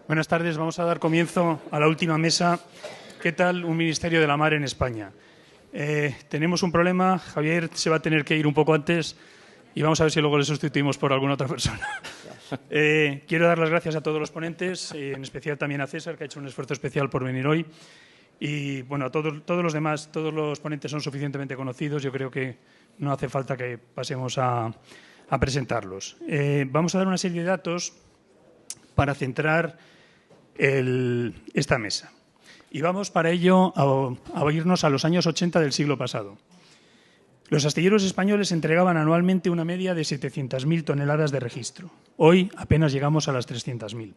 Buenas tardes. Vamos a dar comienzo a la última mesa. ¿Qué tal un Ministerio de la Mar en España? Tenemos un problema. Javier se va a tener que ir un poco antes y vamos a ver si luego le sustituimos por alguna otra persona. Quiero dar las gracias a todos los ponentes, en especial también a César, que ha hecho un esfuerzo especial por venir hoy. Y bueno, a todos los demás, todos los ponentes son suficientemente conocidos. Yo creo que no hace falta que pasemos a presentarlos. Vamos a dar una serie de datos para centrar esta mesa. Y vamos para ello a irnos a los años 80 del siglo pasado. Los astilleros españoles entregaban anualmente una media de 700.000 toneladas de registro. Hoy apenas llegamos a las 300.000.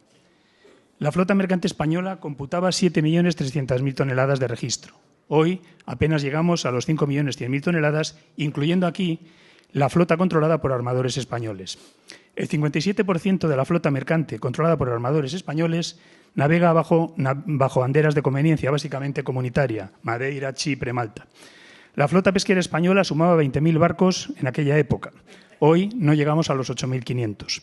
La flota mercante española computaba 7.300.000 toneladas de registro. Hoy apenas llegamos a los 5.100.000 toneladas, incluyendo aquí la flota controlada por armadores españoles. El 57% de la flota mercante controlada por armadores españoles navega bajo banderas de conveniencia, básicamente comunitaria, Madeira, Chipre, Malta. La flota pesquera española sumaba 20.000 barcos en aquella época. Hoy no llegamos a los 8.500.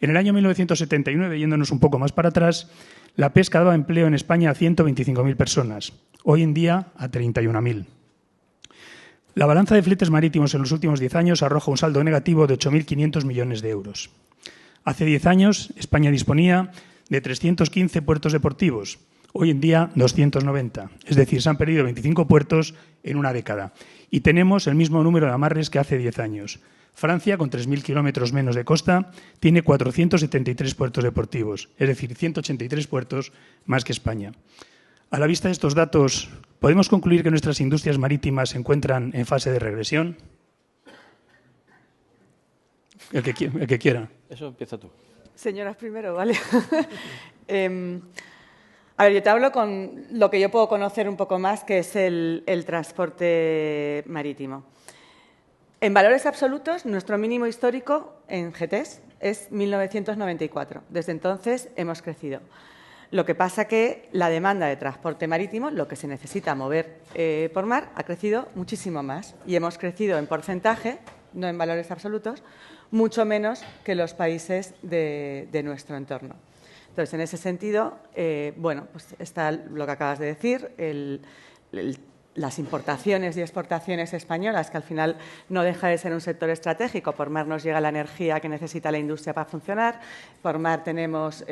En el año 1979, yéndonos un poco más para atrás, la pesca daba empleo en España a 125.000 personas. Hoy en día a 31.000. La balanza de fletes marítimos en los últimos 10 años arroja un saldo negativo de 8.500 millones de euros. Hace 10 años, España disponía de 315 puertos deportivos. Hoy en día, 290. Es decir, se han perdido 25 puertos en una década. Y tenemos el mismo número de amarres que hace 10 años. Francia, con 3.000 kilómetros menos de costa, tiene 473 puertos deportivos. Es decir, 183 puertos más que España. A la vista de estos datos, ¿podemos concluir que nuestras industrias marítimas se encuentran en fase de regresión? El que quiera. Eso empieza tú. Señoras primero, ¿vale? A ver, yo te hablo con lo que yo puedo conocer un poco más, que es el transporte marítimo. En valores absolutos, nuestro mínimo histórico en GTs es 1994. Desde entonces hemos crecido. Lo que pasa que la demanda de transporte marítimo, lo que se necesita mover por mar, ha crecido muchísimo más. Y hemos crecido en porcentaje, no en valores absolutos, mucho menos que los países de nuestro entorno. Entonces, en ese sentido, pues está lo que acabas de decir, las importaciones y exportaciones españolas, que al final no deja de ser un sector estratégico. Por mar nos llega la energía que necesita la industria para funcionar, por mar tenemos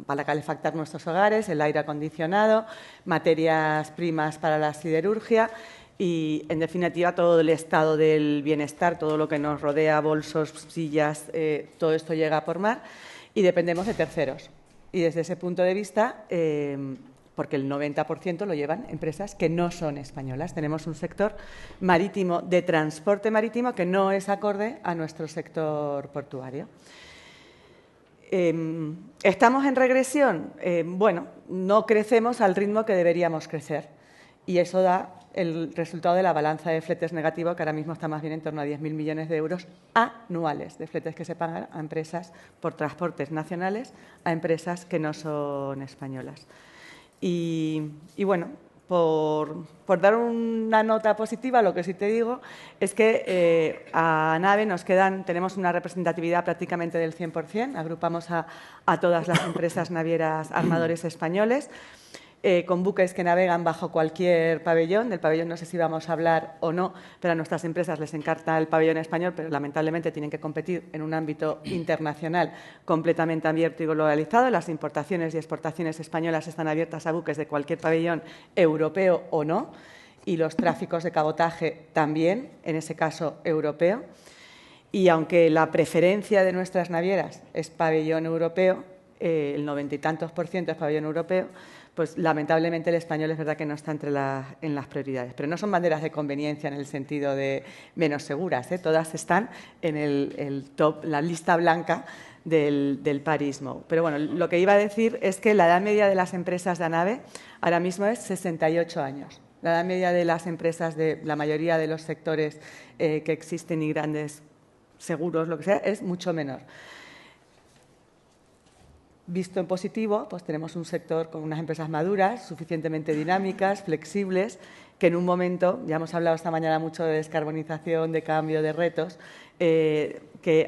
para calefactar nuestros hogares, el aire acondicionado, materias primas para la siderurgia y, en definitiva, todo el estado del bienestar, todo lo que nos rodea, bolsos, sillas, todo esto llega por mar y dependemos de terceros. Y desde ese punto de vista, porque el 90% lo llevan empresas que no son españolas. Tenemos un sector marítimo, de transporte marítimo, que no es acorde a nuestro sector portuario. ¿Estamos en regresión? No crecemos al ritmo que deberíamos crecer. Y eso da el resultado de la balanza de fletes negativo, que ahora mismo está más bien en torno a 10.000 millones de euros anuales de fletes que se pagan a empresas por transportes nacionales a empresas que no son españolas. Y bueno, por dar una nota positiva, lo que sí te digo es que a NAVE tenemos una representatividad prácticamente del 100%, agrupamos a todas las empresas navieras armadores españoles, con buques que navegan bajo cualquier pabellón. Del pabellón no sé si vamos a hablar o no, pero a nuestras empresas les encanta el pabellón español, pero lamentablemente tienen que competir en un ámbito internacional completamente abierto y globalizado. Las importaciones y exportaciones españolas están abiertas a buques de cualquier pabellón europeo o no, y los tráficos de cabotaje también, en ese caso europeo. Y aunque la preferencia de nuestras navieras es pabellón europeo, el 90 y tantos % es pabellón europeo, pues lamentablemente el español es verdad que no está en las prioridades. Pero no son banderas de conveniencia en el sentido de menos seguras, todas están en el top, la lista blanca del Paris Mode. Pero bueno, lo que iba a decir es que la edad media de las empresas de ANAVE ahora mismo es 68 años. La edad media de las empresas de la mayoría de los sectores que existen y grandes seguros, lo que sea, es mucho menor. Visto en positivo, pues tenemos un sector con unas empresas maduras, suficientemente dinámicas, flexibles, que en un momento, ya hemos hablado esta mañana mucho de descarbonización, de cambio, de retos,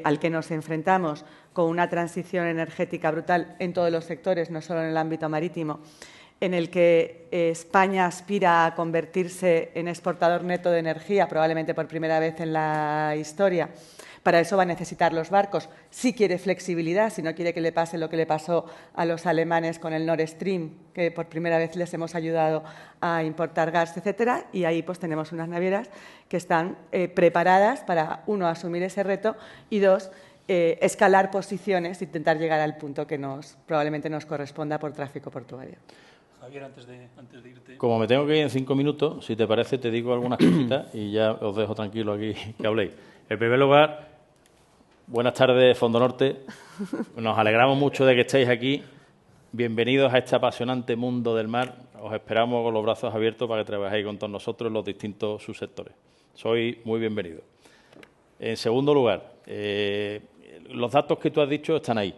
al que nos enfrentamos con una transición energética brutal en todos los sectores, no solo en el ámbito marítimo, en el que España aspira a convertirse en exportador neto de energía, probablemente por primera vez en la historia. Para eso va a necesitar los barcos. Si quiere flexibilidad, si no quiere que le pase lo que le pasó a los alemanes con el Nord Stream, que por primera vez les hemos ayudado a importar gas, etcétera. Y ahí pues tenemos unas navieras que están preparadas para, uno, asumir ese reto y dos, escalar posiciones e intentar llegar al punto que probablemente nos corresponda por tráfico portuario. Javier, antes de irte... Como me tengo que ir en 5 minutos, si te parece, te digo algunas cositas y ya os dejo tranquilo aquí que habléis. En primer lugar, buenas tardes, Fondo Norte. Nos alegramos mucho de que estéis aquí. Bienvenidos a este apasionante mundo del mar. Os esperamos con los brazos abiertos para que trabajéis con todos nosotros en los distintos subsectores. Sois muy bienvenidos. En segundo lugar, los datos que tú has dicho están ahí.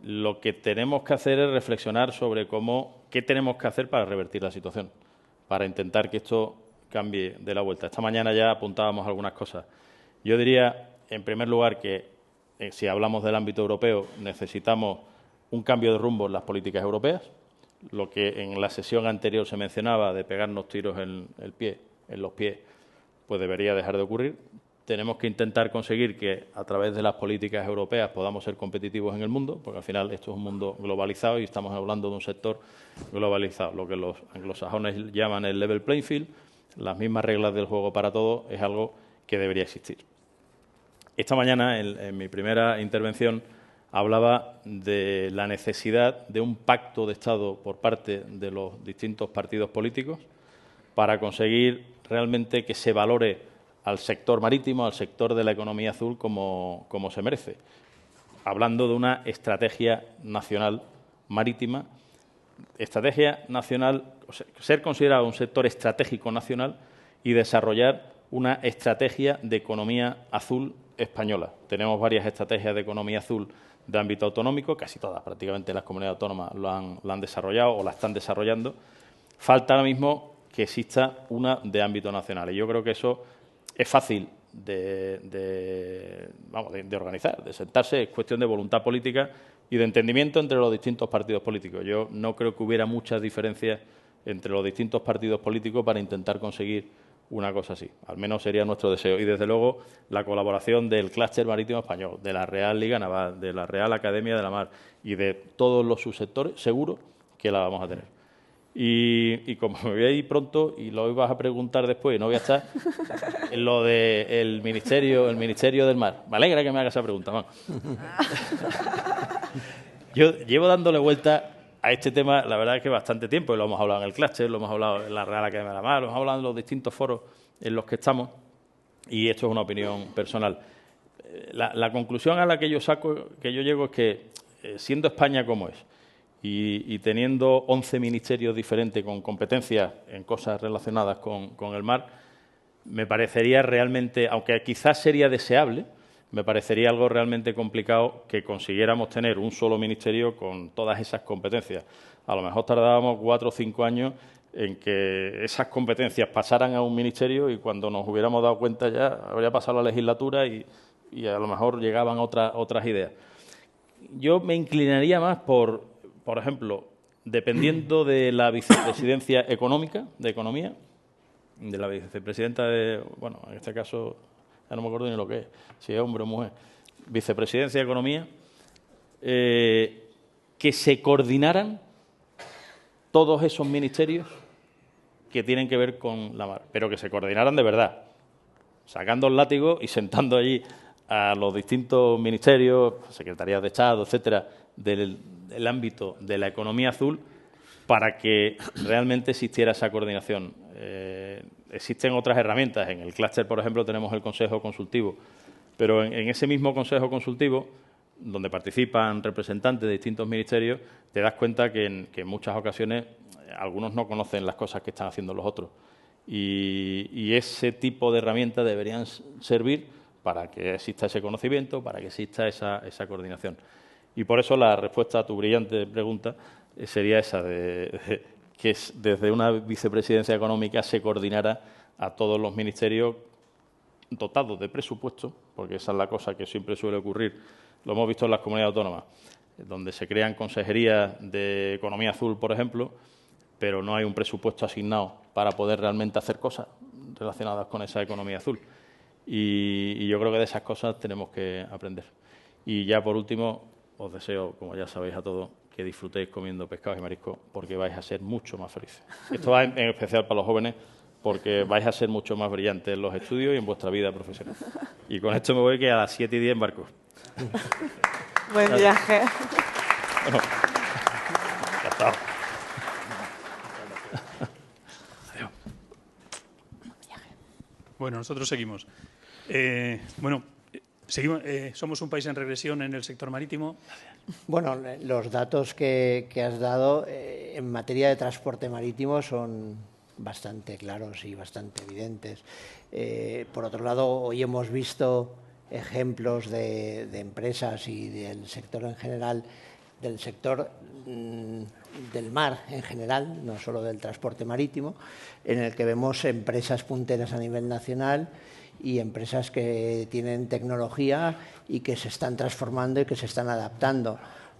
Lo que tenemos que hacer es reflexionar sobre qué tenemos que hacer para revertir la situación, para intentar que esto cambie de la vuelta. Esta mañana ya apuntábamos algunas cosas. Yo diría, en primer lugar, que si hablamos del ámbito europeo, necesitamos un cambio de rumbo en las políticas europeas. Lo que en la sesión anterior se mencionaba de pegarnos tiros en los pies, pues debería dejar de ocurrir. Tenemos que intentar conseguir que a través de las políticas europeas podamos ser competitivos en el mundo, porque al final esto es un mundo globalizado y estamos hablando de un sector globalizado. Lo que los anglosajones llaman el level playing field, las mismas reglas del juego para todos, es algo que debería existir. Esta mañana, en mi primera intervención, hablaba de la necesidad de un pacto de Estado por parte de los distintos partidos políticos para conseguir realmente que se valore al sector marítimo, al sector de la economía azul como se merece, hablando de una estrategia nacional marítima, estrategia nacional, ser considerado un sector estratégico nacional y desarrollar una estrategia de economía azul española. Tenemos varias estrategias de economía azul de ámbito autonómico, casi todas, prácticamente las comunidades autónomas lo han desarrollado o la están desarrollando. Falta ahora mismo que exista una de ámbito nacional y yo creo que eso es fácil de organizar, de sentarse, es cuestión de voluntad política y de entendimiento entre los distintos partidos políticos. Yo no creo que hubiera muchas diferencias entre los distintos partidos políticos para intentar conseguir una cosa así. Al menos sería nuestro deseo. Y, desde luego, la colaboración del Clúster Marítimo Español, de la Real Liga Naval, de la Real Academia de la Mar y de todos los subsectores, seguro que la vamos a tener. Y como me voy a ir pronto y lo ibas a preguntar después y no voy a estar, en lo del Ministerio del Mar. Me alegra que me hagas esa pregunta, Juan. Yo llevo dándole vuelta a este tema, la verdad es que bastante tiempo, y lo hemos hablado en el Clúster, lo hemos hablado en la Real Academia de la Mar, lo hemos hablado en los distintos foros en los que estamos, y esto es una opinión personal. La conclusión a la que yo llego es que, siendo España como es, y teniendo 11 ministerios diferentes con competencias en cosas relacionadas con el mar, me parecería realmente, aunque quizás sería deseable, me parecería algo realmente complicado que consiguiéramos tener un solo ministerio con todas esas competencias. A lo mejor tardábamos 4 o 5 años en que esas competencias pasaran a un ministerio y cuando nos hubiéramos dado cuenta ya habría pasado la legislatura y a lo mejor llegaban otras ideas. Yo me inclinaría más por ejemplo, dependiendo de la vicepresidencia económica, de Economía, de la vicepresidenta en este caso, ya no me acuerdo ni lo que es, si es hombre o mujer, vicepresidencia de Economía, que se coordinaran todos esos ministerios que tienen que ver con la mar, pero que se coordinaran de verdad, sacando el látigo y sentando allí a los distintos ministerios, secretarías de Estado, etcétera, del ámbito de la economía azul para que realmente existiera esa coordinación. Existen otras herramientas. En el clúster, por ejemplo, tenemos el Consejo Consultivo, pero en ese mismo Consejo Consultivo, donde participan representantes de distintos ministerios, te das cuenta que en muchas ocasiones algunos no conocen las cosas que están haciendo los otros. Y ese tipo de herramientas deberían servir para que exista ese conocimiento, para que exista esa coordinación. Y por eso la respuesta a tu brillante pregunta sería esa, de que desde una vicepresidencia económica se coordinara a todos los ministerios dotados de presupuesto, porque esa es la cosa que siempre suele ocurrir Lo hemos visto en las comunidades autónomas, donde se crean consejerías de economía azul, por ejemplo, pero no hay un presupuesto asignado para poder realmente hacer cosas relacionadas con esa economía azul. Y yo creo que de esas cosas tenemos que aprender. Y ya, por último, os deseo, como ya sabéis a todos, que disfrutéis comiendo pescados y mariscos, porque vais a ser mucho más felices. Esto va en especial para los jóvenes, porque vais a ser mucho más brillantes en los estudios y en vuestra vida profesional. Y con esto me voy, que a las 7:10 embarco. Buen viaje. Bueno, ya está. Bueno, nosotros seguimos. Somos un país en regresión en el sector marítimo. Bueno, los datos que has dado en materia de transporte marítimo son bastante claros y bastante evidentes. Por otro lado, hoy hemos visto ejemplos de empresas y del sector en general, del sector del mar en general, no solo del transporte marítimo, en el que vemos empresas punteras a nivel nacional y empresas que tienen tecnología y que se están transformando y que se están adaptando.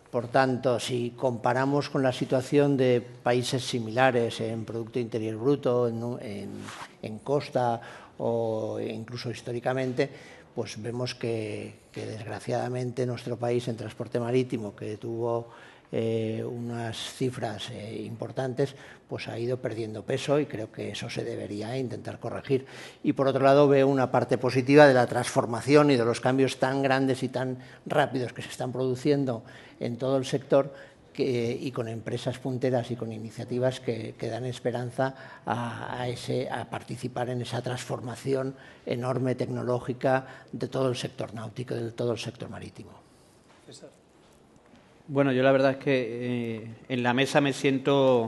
Por tanto, si comparamos con la situación de países similares en Producto Interior Bruto, en costa o incluso históricamente, pues vemos que desgraciadamente nuestro país en transporte marítimo, que tuvo unas cifras importantes, pues ha ido perdiendo peso y creo que eso se debería intentar corregir. Y por otro lado veo una parte positiva de la transformación y de los cambios tan grandes y tan rápidos que se están produciendo en todo el sector y con empresas punteras y con iniciativas que dan esperanza a participar en esa transformación enorme tecnológica de todo el sector náutico, de todo el sector marítimo. Bueno, yo la verdad es que en la mesa me siento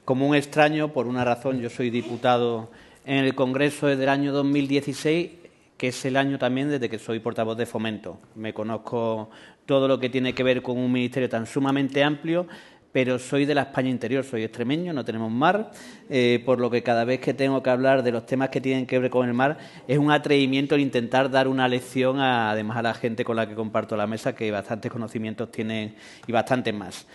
como un extraño por una razón. Yo soy diputado en el Congreso desde el año 2016, que es el año también desde que soy portavoz de Fomento. Me conozco todo lo que tiene que ver con un ministerio tan sumamente amplio, pero soy de la España interior, soy extremeño, no tenemos mar, por lo que cada vez que tengo que hablar de los temas que tienen que ver con el mar es un atrevimiento el intentar dar una lección además a la gente con la que comparto la mesa, que bastantes conocimientos tienen y bastantes más.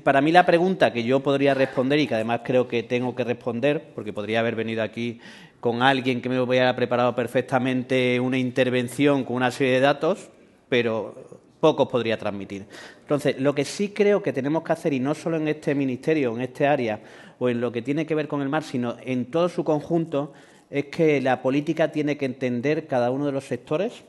Para mí la pregunta que yo podría responder y que además creo que tengo que responder, porque podría haber venido aquí con alguien que me hubiera preparado perfectamente una intervención con una serie de datos, pero pocos podría transmitir. Entonces, lo que sí creo que tenemos que hacer, y no solo en este ministerio, en este área, o en lo que tiene que ver con el mar, sino en todo su conjunto, es que la política tiene que entender cada uno de los sectores,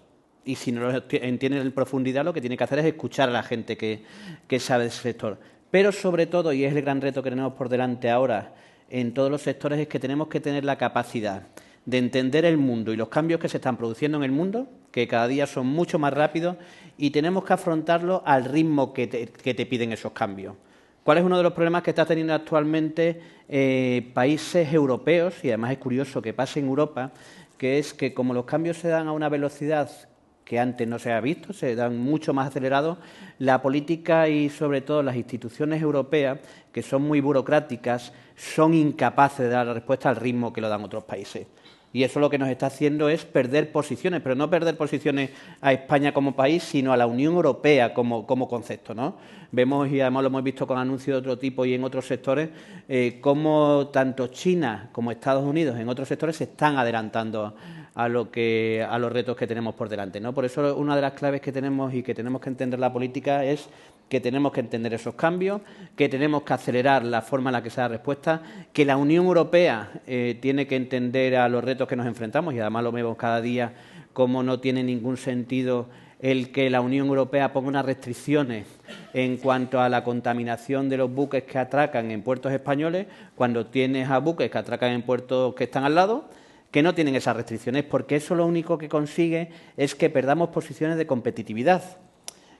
y si no lo entiende en profundidad, lo que tiene que hacer es escuchar a la gente que sabe de ese sector. Pero sobre todo, y es el gran reto que tenemos por delante ahora en todos los sectores, es que tenemos que tener la capacidad de entender el mundo y los cambios que se están produciendo en el mundo, que cada día son mucho más rápidos, y tenemos que afrontarlo al ritmo que te piden esos cambios. ¿Cuál es uno de los problemas que está teniendo actualmente países europeos? Y además es curioso que pase en Europa, que es que como los cambios se dan a una velocidad que antes no se ha visto, se dan mucho más acelerados, la política y sobre todo las instituciones europeas, que son muy burocráticas, son incapaces de dar la respuesta al ritmo que lo dan otros países. Y eso lo que nos está haciendo es perder posiciones, pero no perder posiciones a España como país, sino a la Unión Europea como concepto, ¿no? Vemos, y además lo hemos visto con anuncios de otro tipo y en otros sectores, cómo tanto China como Estados Unidos en otros sectores se están adelantando a los retos que tenemos por delante, ¿no? Por eso una de las claves que tenemos y que tenemos que entender la política es que tenemos que entender esos cambios, que tenemos que acelerar la forma en la que se da respuesta, que la Unión Europea tiene que entender a los retos que nos enfrentamos, y además lo vemos cada día como no tiene ningún sentido el que la Unión Europea ponga unas restricciones en cuanto a la contaminación de los buques que atracan en puertos españoles, cuando tienes a buques que atracan en puertos que están al lado, que no tienen esas restricciones, porque eso lo único que consigue es que perdamos posiciones de competitividad.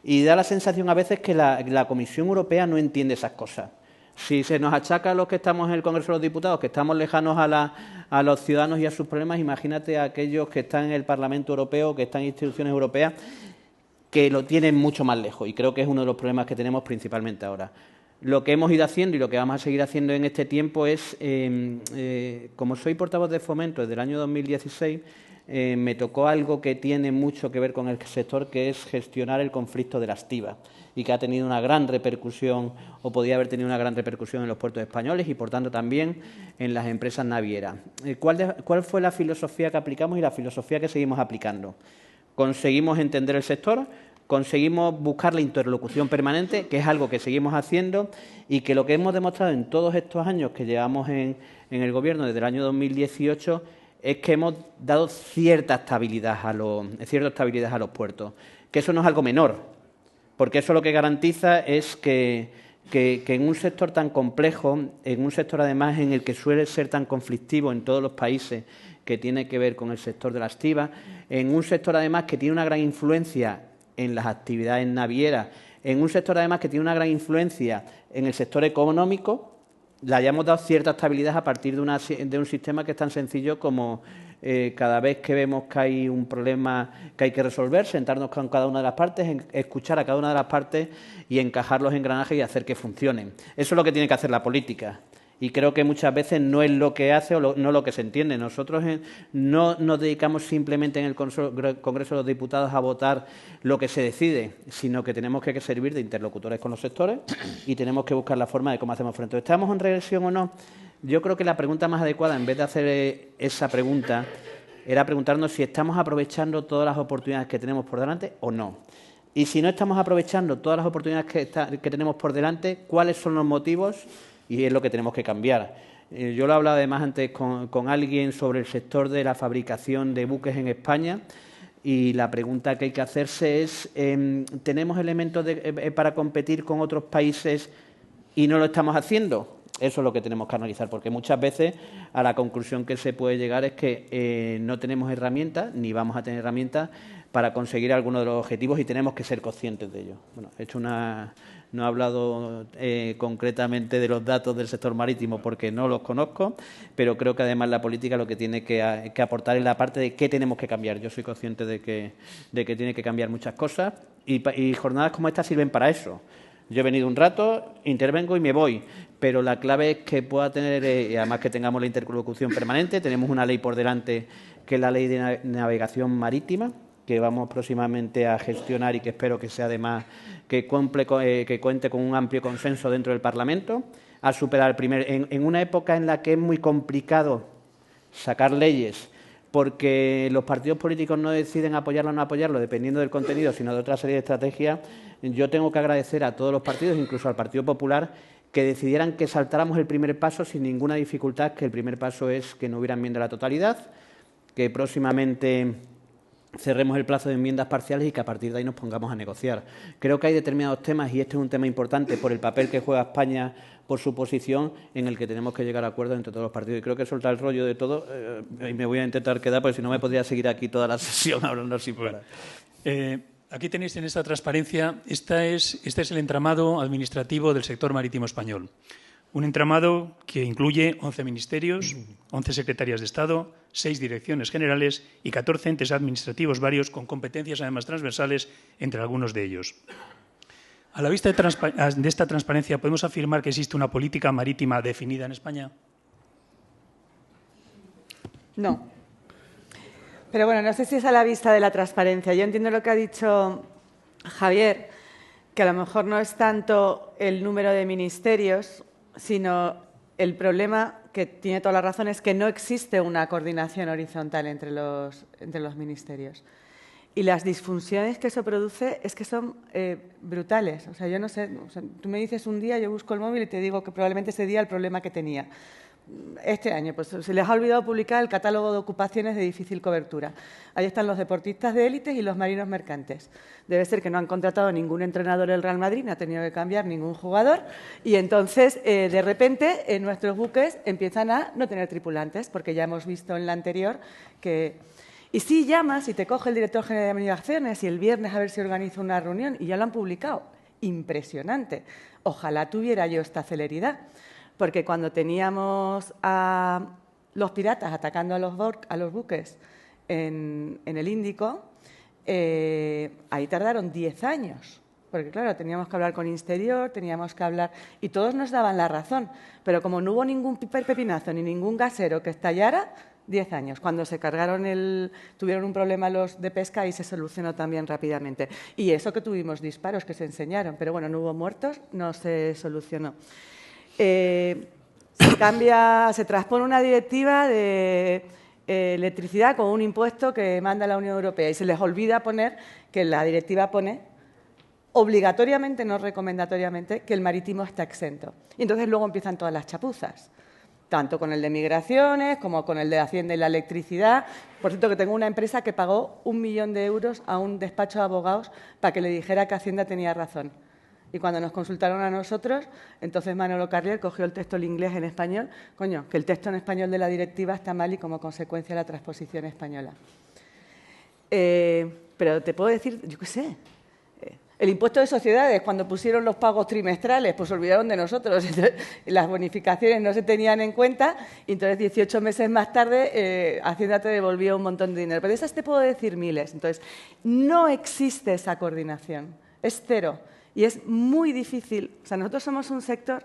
Y da la sensación a veces que la Comisión Europea no entiende esas cosas. Si se nos achaca a los que estamos en el Congreso de los Diputados, que estamos lejanos a los ciudadanos y a sus problemas, imagínate a aquellos que están en el Parlamento Europeo, que están en instituciones europeas, que lo tienen mucho más lejos. Y creo que es uno de los problemas que tenemos principalmente ahora. Lo que hemos ido haciendo y lo que vamos a seguir haciendo en este tiempo es, como soy portavoz de Fomento desde el año 2016, me tocó algo que tiene mucho que ver con el sector, que es gestionar el conflicto de la estiba, y que ha tenido una gran repercusión, o podía haber tenido una gran repercusión en los puertos españoles y, por tanto, también en las empresas navieras. ¿Cuál fue la filosofía que aplicamos y la filosofía que seguimos aplicando? Conseguimos entender el sector, conseguimos buscar la interlocución permanente, que es algo que seguimos haciendo y que lo que hemos demostrado en todos estos años que llevamos en el Gobierno, desde el año 2018, es que hemos dado cierta estabilidad a los puertos, que eso no es algo menor, porque eso lo que garantiza es que en un sector tan complejo, en un sector además en el que suele ser tan conflictivo en todos los países, que tiene que ver con el sector de la estiba, en un sector además que tiene una gran influencia en las actividades navieras, en un sector además que tiene una gran influencia en el sector económico, le hayamos dado cierta estabilidad a partir de un sistema que es tan sencillo como cada vez que vemos que hay un problema que hay que resolver, sentarnos con cada una de las partes, escuchar a cada una de las partes y encajar los engranajes y hacer que funcionen. Eso es lo que tiene que hacer la política. Y creo que muchas veces no es lo que hace o no lo que se entiende. Nosotros no nos dedicamos simplemente en el Congreso de los Diputados a votar lo que se decide, sino que tenemos que servir de interlocutores con los sectores y tenemos que buscar la forma de cómo hacemos frente. ¿Estamos en regresión o no? Yo creo que la pregunta más adecuada, en vez de hacer esa pregunta, era preguntarnos si estamos aprovechando todas las oportunidades que tenemos por delante o no. Y si no estamos aprovechando todas las oportunidades que tenemos por delante, ¿cuáles son los motivos? Y es lo que tenemos que cambiar. Yo lo hablaba además antes con alguien sobre el sector de la fabricación de buques en España y la pregunta que hay que hacerse es, ¿tenemos elementos para competir con otros países y no lo estamos haciendo? Eso es lo que tenemos que analizar, porque muchas veces a la conclusión que se puede llegar es que no tenemos herramientas, ni vamos a tener herramientas para conseguir alguno de los objetivos y tenemos que ser conscientes de ello. Bueno, no he hablado concretamente de los datos del sector marítimo porque no los conozco, pero creo que además la política lo que tiene que aportar es la parte de qué tenemos que cambiar. Yo soy consciente de que tiene que cambiar muchas cosas y jornadas como esta sirven para eso. Yo he venido un rato, intervengo y me voy, pero la clave es que pueda tener, además que tengamos la interlocución permanente. Tenemos una ley por delante que es la Ley de Navegación Marítima, que vamos próximamente a gestionar y que espero que sea además que cuente con un amplio consenso dentro del Parlamento, a superar en una época en la que es muy complicado sacar leyes porque los partidos políticos no deciden apoyarlo o no apoyarlo dependiendo del contenido, sino de otra serie de estrategias. Yo tengo que agradecer a todos los partidos, incluso al Partido Popular, que decidieran que saltáramos el primer paso sin ninguna dificultad, que el primer paso es que no hubiera enmienda a la totalidad, que próximamente cerremos el plazo de enmiendas parciales y que a partir de ahí nos pongamos a negociar. Creo que hay determinados temas, y este es un tema importante por el papel que juega España por su posición, en el que tenemos que llegar a acuerdos entre todos los partidos. Y creo que soltar el rollo de todo, y me voy a intentar quedar, porque si no me podría seguir aquí toda la sesión hablando sin parar. Aquí tenéis en esta transparencia, este es el entramado administrativo del sector marítimo español. Un entramado que incluye 11 ministerios, 11 secretarías de Estado, 6 direcciones generales y 14 entes administrativos varios con competencias además transversales entre algunos de ellos. A la vista de esta transparencia, ¿podemos afirmar que existe una política marítima definida en España? No. Pero bueno, no sé si es a la vista de la transparencia. Yo entiendo lo que ha dicho Javier, que a lo mejor no es tanto el número de ministerios, sino el problema, que tiene toda la razón, es que no existe una coordinación horizontal entre los ministerios. Y las disfunciones que eso produce es que son brutales. O sea, yo no sé, tú me dices un día, yo busco el móvil y te digo que probablemente ese día el problema que tenía. Este año, pues se les ha olvidado publicar el catálogo de ocupaciones de difícil cobertura. Ahí están los deportistas de élite y los marinos mercantes. Debe ser que no han contratado ningún entrenador del Real Madrid, no ha tenido que cambiar ningún jugador, y entonces, de repente, nuestros buques empiezan a no tener tripulantes, porque ya hemos visto en la anterior que... Y si llamas y te coge el director general de navegaciones y el viernes a ver si organiza una reunión, y ya lo han publicado. Impresionante. Ojalá tuviera yo esta celeridad. Porque cuando teníamos a los piratas atacando a los buques en el Índico, ahí tardaron 10 años. Porque, claro, teníamos que hablar con Interior, teníamos que hablar... Y todos nos daban la razón. Pero como no hubo ningún pepinazo ni ningún gasero que estallara, 10 años. Cuando se cargaron tuvieron un problema los de pesca y se solucionó también rápidamente. Y eso que tuvimos disparos que se enseñaron, pero bueno, no hubo muertos, no se solucionó. Se transpone una directiva de electricidad con un impuesto que manda la Unión Europea y se les olvida poner que la directiva pone obligatoriamente, no recomendatoriamente, que el marítimo está exento. Y entonces luego empiezan todas las chapuzas, tanto con el de migraciones como con el de Hacienda y la electricidad. Por cierto, que tengo una empresa que pagó 1 millón de euros a un despacho de abogados para que le dijera que Hacienda tenía razón. Y cuando nos consultaron a nosotros, entonces Manolo Carrier cogió el texto en inglés en español. Coño, que el texto en español de la directiva está mal y como consecuencia la transposición española. Pero te puedo decir, yo qué sé, el impuesto de sociedades, cuando pusieron los pagos trimestrales, pues se olvidaron de nosotros. Entonces, las bonificaciones no se tenían en cuenta y entonces 18 meses más tarde Hacienda te devolvió un montón de dinero. Pero de esas te puedo decir miles. Entonces, no existe esa coordinación, es cero. Y es muy difícil. O sea, nosotros somos un sector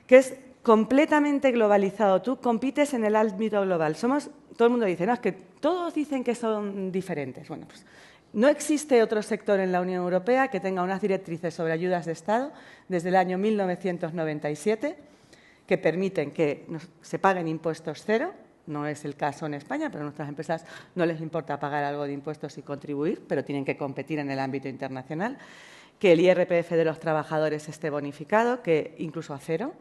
que es completamente globalizado. Tú compites en el ámbito global. Todo el mundo dice, no, es que todos dicen que son diferentes. Bueno, pues no existe otro sector en la Unión Europea que tenga unas directrices sobre ayudas de Estado desde el año 1997 que permiten que se paguen impuestos cero. No es el caso en España, pero a nuestras empresas no les importa pagar algo de impuestos y contribuir, pero tienen que competir en el ámbito internacional. Que el IRPF de los trabajadores esté bonificado, que incluso a cero,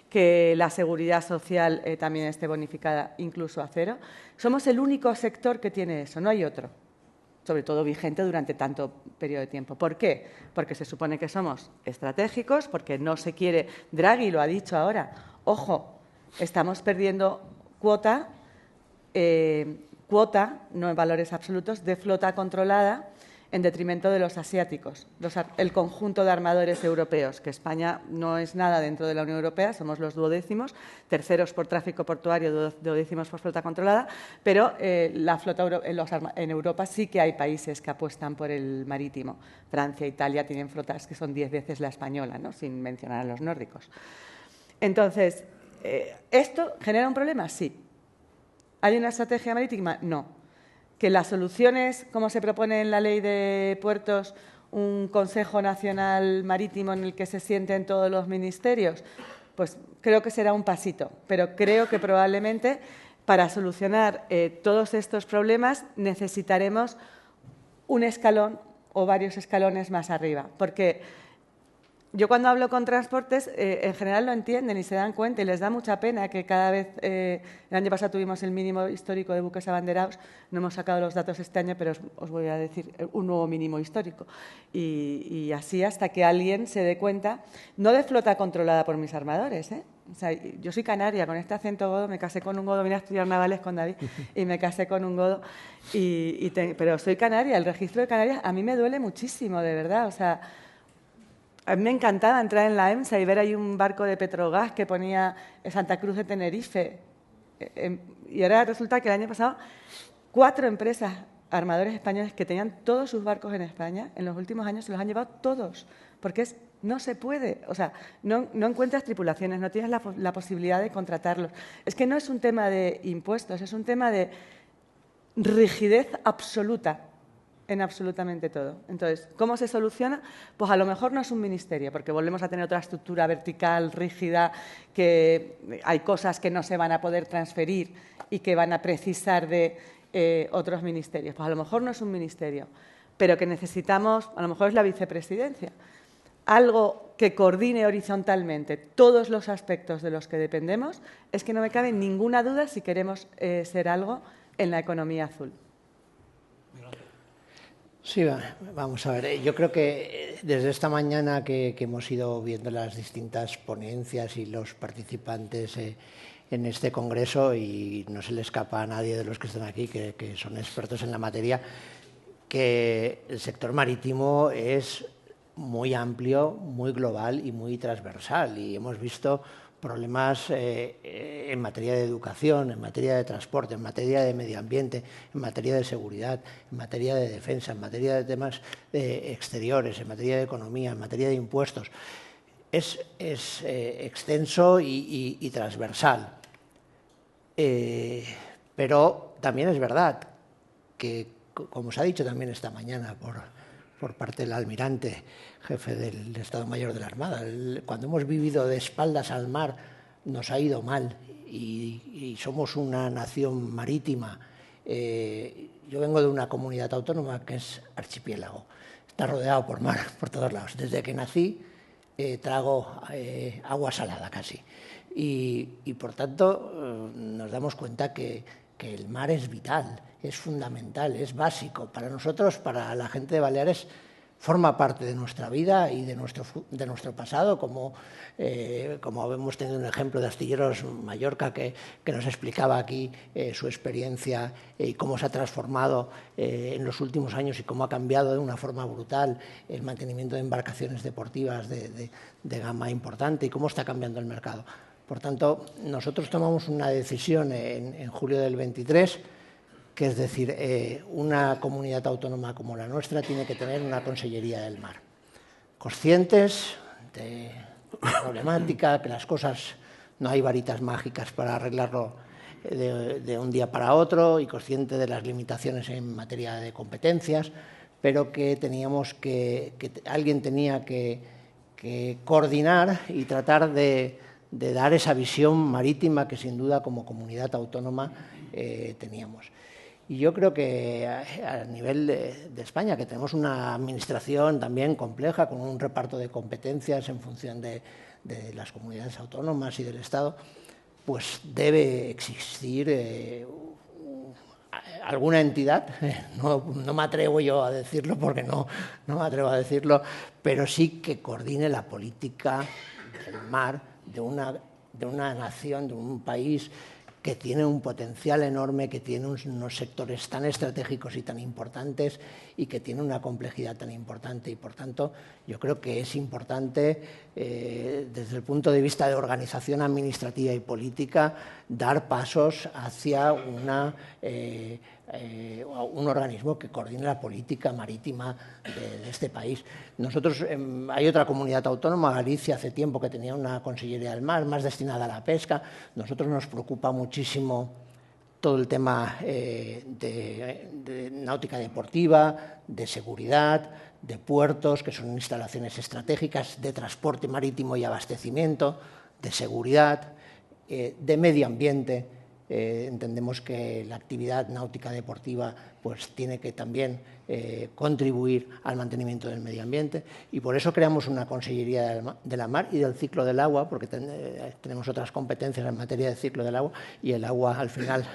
que la seguridad social también esté bonificada incluso a cero. Somos el único sector que tiene eso, no hay otro, sobre todo vigente durante tanto periodo de tiempo. ¿Por qué? Porque se supone que somos estratégicos, porque no se quiere, Draghi lo ha dicho ahora, ojo, estamos perdiendo cuota, no en valores absolutos, de flota controlada, en detrimento de los asiáticos, el conjunto de armadores europeos, que España no es nada dentro de la Unión Europea, somos los 12º, terceros por tráfico portuario, 12º por flota controlada, pero la flota en Europa sí que hay países que apuestan por el marítimo. Francia e Italia tienen flotas que son 10 veces la española, ¿no? Sin mencionar a los nórdicos. Entonces, ¿esto genera un problema? Sí. ¿Hay una estrategia marítima? No. ¿Que la solución es, como se propone en la Ley de Puertos, un Consejo Nacional Marítimo en el que se sienten todos los ministerios? Pues creo que será un pasito, pero creo que probablemente para solucionar todos estos problemas necesitaremos un escalón o varios escalones más arriba, porque yo cuando hablo con transportes, en general lo entienden y se dan cuenta y les da mucha pena que cada vez, el año pasado tuvimos el mínimo histórico de buques abanderados, no hemos sacado los datos este año, pero os voy a decir un nuevo mínimo histórico. Y así hasta que alguien se dé cuenta, no de flota controlada por mis armadores, O sea, yo soy canaria, con este acento godo, me casé con un godo, vine a estudiar navales con David y me casé con un godo, pero soy canaria, el registro de Canarias a mí me duele muchísimo, de verdad, o sea, a mí me encantaba entrar en la EMSA y ver ahí un barco de Petrogas que ponía Santa Cruz de Tenerife. Y ahora resulta que el año pasado 4 empresas, armadores españoles, que tenían todos sus barcos en España, en los últimos años se los han llevado todos, porque no se puede. O sea, no encuentras tripulaciones, no tienes la posibilidad de contratarlos. Es que no es un tema de impuestos, es un tema de rigidez absoluta en absolutamente todo. Entonces, ¿cómo se soluciona? Pues a lo mejor no es un ministerio, porque volvemos a tener otra estructura vertical, rígida, que hay cosas que no se van a poder transferir y que van a precisar de otros ministerios. Pues a lo mejor no es un ministerio, pero que necesitamos, a lo mejor es la vicepresidencia, algo que coordine horizontalmente todos los aspectos de los que dependemos, es que no me cabe ninguna duda si queremos ser algo en la economía azul. Sí, vamos a ver. Yo creo que desde esta mañana que hemos ido viendo las distintas ponencias y los participantes en este congreso, y no se le escapa a nadie de los que están aquí, que son expertos en la materia, que el sector marítimo es muy amplio, muy global y muy transversal. Y hemos visto problemas en materia de educación, en materia de transporte, en materia de medio ambiente, en materia de seguridad, en materia de defensa, en materia de temas exteriores, en materia de economía, en materia de impuestos. Es extenso y transversal. Pero también es verdad que, como se ha dicho también esta mañana por parte del almirante, jefe del Estado Mayor de la Armada, cuando hemos vivido de espaldas al mar nos ha ido mal y somos una nación marítima. Yo vengo de una comunidad autónoma que es archipiélago, está rodeado por mar por todos lados. Desde que nací trago agua salada casi y por tanto nos damos cuenta que el mar es vital, es fundamental, es básico. Para nosotros, para la gente de Baleares, forma parte de nuestra vida y de nuestro pasado, como hemos tenido un ejemplo de Astilleros Mallorca que nos explicaba aquí su experiencia y cómo se ha transformado en los últimos años y cómo ha cambiado de una forma brutal el mantenimiento de embarcaciones deportivas de gama importante y cómo está cambiando el mercado. Por tanto, nosotros tomamos una decisión en julio del 23, que es decir, una comunidad autónoma como la nuestra tiene que tener una Consellería del Mar. Conscientes de la problemática, que las cosas no hay varitas mágicas para arreglarlo de un día para otro y consciente de las limitaciones en materia de competencias, pero que teníamos que alguien tenía que coordinar y tratar de dar esa visión marítima que sin duda como comunidad autónoma teníamos. Y yo creo que a nivel de España, que tenemos una administración también compleja, con un reparto de competencias en función de las comunidades autónomas y del Estado, pues debe existir alguna entidad, no me atrevo yo a decirlo porque no me atrevo a decirlo, pero sí que coordine la política del mar de una nación, de un país que tiene un potencial enorme, que tiene unos sectores tan estratégicos y tan importantes y que tiene una complejidad tan importante. Y, por tanto, yo creo que es importante, desde el punto de vista de organización administrativa y política, dar pasos hacia un organismo que coordine la política marítima de este país. Nosotros, hay otra comunidad autónoma, Galicia, hace tiempo que tenía una Consellería del Mar más destinada a la pesca. Nosotros nos preocupa muchísimo todo el tema de náutica deportiva, de seguridad, de puertos, que son instalaciones estratégicas, de transporte marítimo y abastecimiento, de seguridad, de medio ambiente. Entendemos que la actividad náutica deportiva pues tiene que también contribuir al mantenimiento del medio ambiente y por eso creamos una Consellería de la Mar y del ciclo del agua, porque tenemos otras competencias en materia de ciclo del agua y el agua al final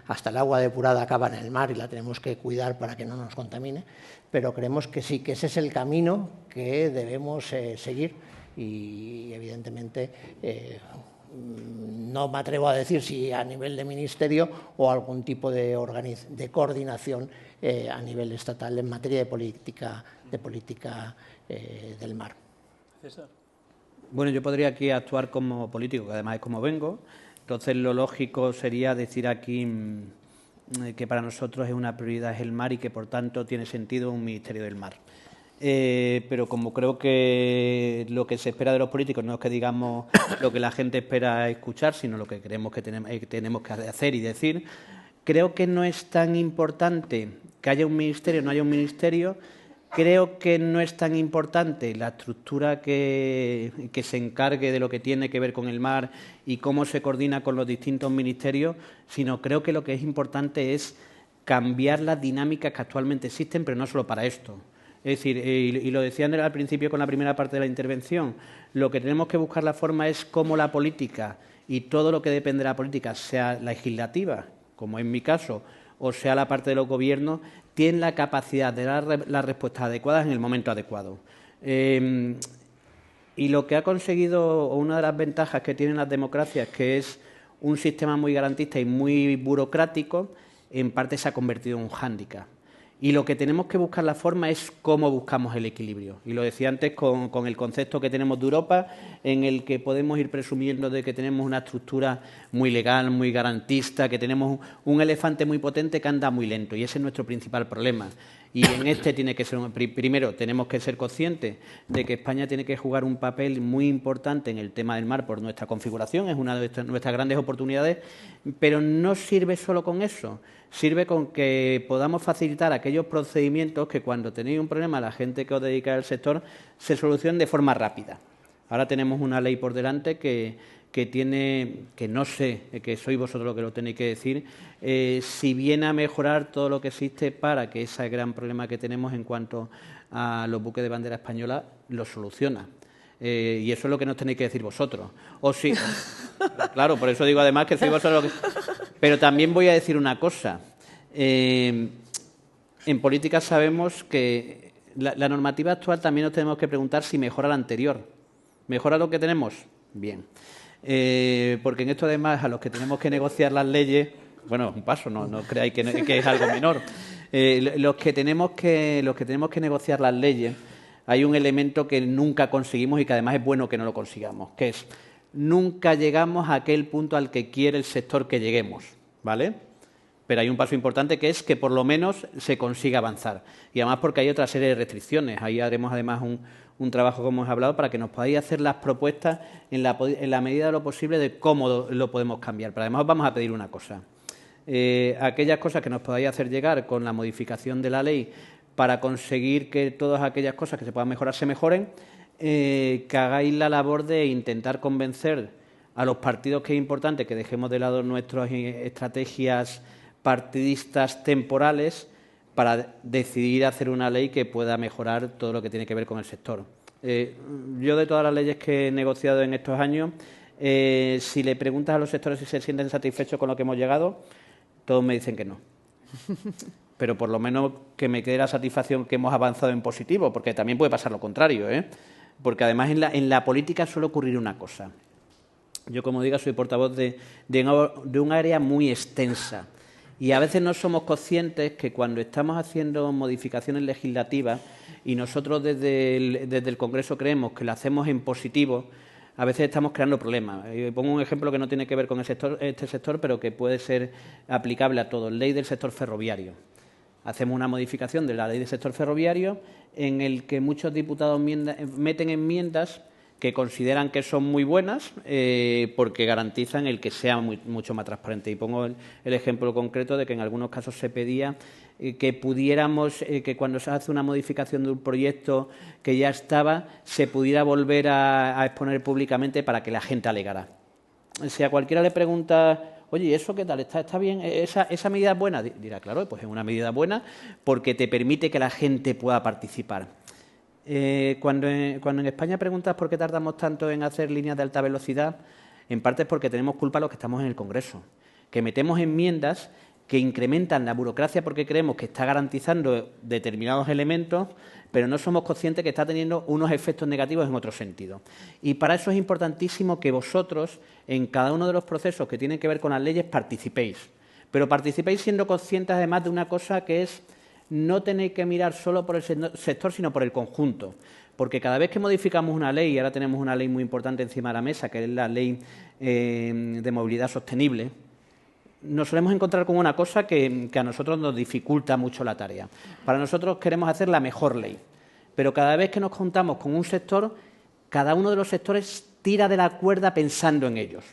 hasta el agua depurada acaba en el mar y la tenemos que cuidar para que no nos contamine, pero creemos que sí, que ese es el camino que debemos seguir y evidentemente no me atrevo a decir si a nivel de ministerio o algún tipo de coordinación a nivel estatal en materia de política del mar. César. Bueno, yo podría aquí actuar como político, que además es como vengo. Entonces, lo lógico sería decir aquí que para nosotros es una prioridad el mar y que, por tanto, tiene sentido un Ministerio del Mar. Pero como creo que lo que se espera de los políticos no es que digamos lo que la gente espera escuchar, sino lo que creemos que tenemos que hacer y decir, creo que no es tan importante que haya un ministerio o no haya un ministerio. Creo que no es tan importante la estructura que se encargue de lo que tiene que ver con el mar y cómo se coordina con los distintos ministerios, sino creo que lo que es importante es cambiar las dinámicas que actualmente existen, pero no solo para esto. Es decir, y lo decían al principio con la primera parte de la intervención, lo que tenemos que buscar la forma es cómo la política y todo lo que depende de la política, sea legislativa, como en mi caso, o sea la parte de los gobiernos, tienen la capacidad de dar las respuestas adecuadas en el momento adecuado. Y lo que ha conseguido, o una de las ventajas que tienen las democracias, que es un sistema muy garantista y muy burocrático, en parte se ha convertido en un hándicap. Y lo que tenemos que buscar la forma es cómo buscamos el equilibrio. Y lo decía antes con el concepto que tenemos de Europa, en el que podemos ir presumiendo de que tenemos una estructura muy legal, muy garantista, que tenemos un elefante muy potente que anda muy lento. Y ese es nuestro principal problema. Y en este tiene que ser, primero, tenemos que ser conscientes de que España tiene que jugar un papel muy importante en el tema del mar por nuestra configuración, es una de nuestras grandes oportunidades, pero no sirve solo con eso, sirve con que podamos facilitar aquellos procedimientos que cuando tenéis un problema, la gente que os dedica al sector, se solucionen de forma rápida. Ahora tenemos una ley por delante que no sé, que sois vosotros los que lo tenéis que decir, si viene a mejorar todo lo que existe para que ese gran problema que tenemos en cuanto a los buques de bandera española lo soluciona. Y eso es lo que nos tenéis que decir vosotros. O sí, claro, por eso digo además que sois vosotros los que... Pero también voy a decir una cosa. En política sabemos que la normativa actual también nos tenemos que preguntar si mejora la anterior. ¿Mejora lo que tenemos? Bien. Porque en esto además a los que tenemos que negociar las leyes, bueno, es un paso, no creáis que es algo menor. Los que tenemos que negociar las leyes, hay un elemento que nunca conseguimos y que además es bueno que no lo consigamos, que es nunca llegamos a aquel punto al que quiere el sector que lleguemos, ¿vale? Pero hay un paso importante que es que por lo menos se consiga avanzar. Y además porque hay otra serie de restricciones. Ahí haremos además un trabajo, como hemos hablado, para que nos podáis hacer las propuestas en la medida de lo posible de cómo lo podemos cambiar. Pero además os vamos a pedir una cosa. Aquellas cosas que nos podáis hacer llegar con la modificación de la ley para conseguir que todas aquellas cosas que se puedan mejorar se mejoren, que hagáis la labor de intentar convencer a los partidos que es importante que dejemos de lado nuestras estrategias partidistas temporales para decidir hacer una ley que pueda mejorar todo lo que tiene que ver con el sector. Yo, de todas las leyes que he negociado en estos años, si le preguntas a los sectores si se sienten satisfechos con lo que hemos llegado, todos me dicen que no. Pero por lo menos que me quede la satisfacción que hemos avanzado en positivo, porque también puede pasar lo contrario, ¿eh? Porque además en la política suele ocurrir una cosa. Yo, como digo, soy portavoz de un área muy extensa. Y a veces no somos conscientes que cuando estamos haciendo modificaciones legislativas y nosotros desde el Congreso creemos que lo hacemos en positivo, a veces estamos creando problemas. Pongo un ejemplo que no tiene que ver con este sector, pero que puede ser aplicable a todo. Ley del sector ferroviario. Hacemos una modificación de la ley del sector ferroviario en el que muchos diputados meten enmiendas que consideran que son muy buenas porque garantizan el que sea mucho más transparente. Y pongo el ejemplo concreto de que en algunos casos se pedía que pudiéramos, que cuando se hace una modificación de un proyecto que ya estaba, se pudiera volver a exponer públicamente para que la gente alegara. Si a cualquiera le pregunta, oye, ¿eso qué tal? ¿Está bien? ¿Esa medida es buena? Dirá, claro, pues es una medida buena porque te permite que la gente pueda participar. Cuando en España preguntas por qué tardamos tanto en hacer líneas de alta velocidad, en parte es porque tenemos culpa los que estamos en el Congreso, que metemos enmiendas que incrementan la burocracia porque creemos que está garantizando determinados elementos, pero no somos conscientes que está teniendo unos efectos negativos en otro sentido. Y para eso es importantísimo que vosotros, en cada uno de los procesos que tienen que ver con las leyes, participéis. Pero participéis siendo conscientes, además, de una cosa que es: no tenéis que mirar solo por el sector, sino por el conjunto. Porque cada vez que modificamos una ley, y ahora tenemos una ley muy importante encima de la mesa, que es la Ley de Movilidad Sostenible, nos solemos encontrar con una cosa que a nosotros nos dificulta mucho la tarea. Para nosotros queremos hacer la mejor ley, pero cada vez que nos juntamos con un sector, cada uno de los sectores tira de la cuerda pensando en ellos.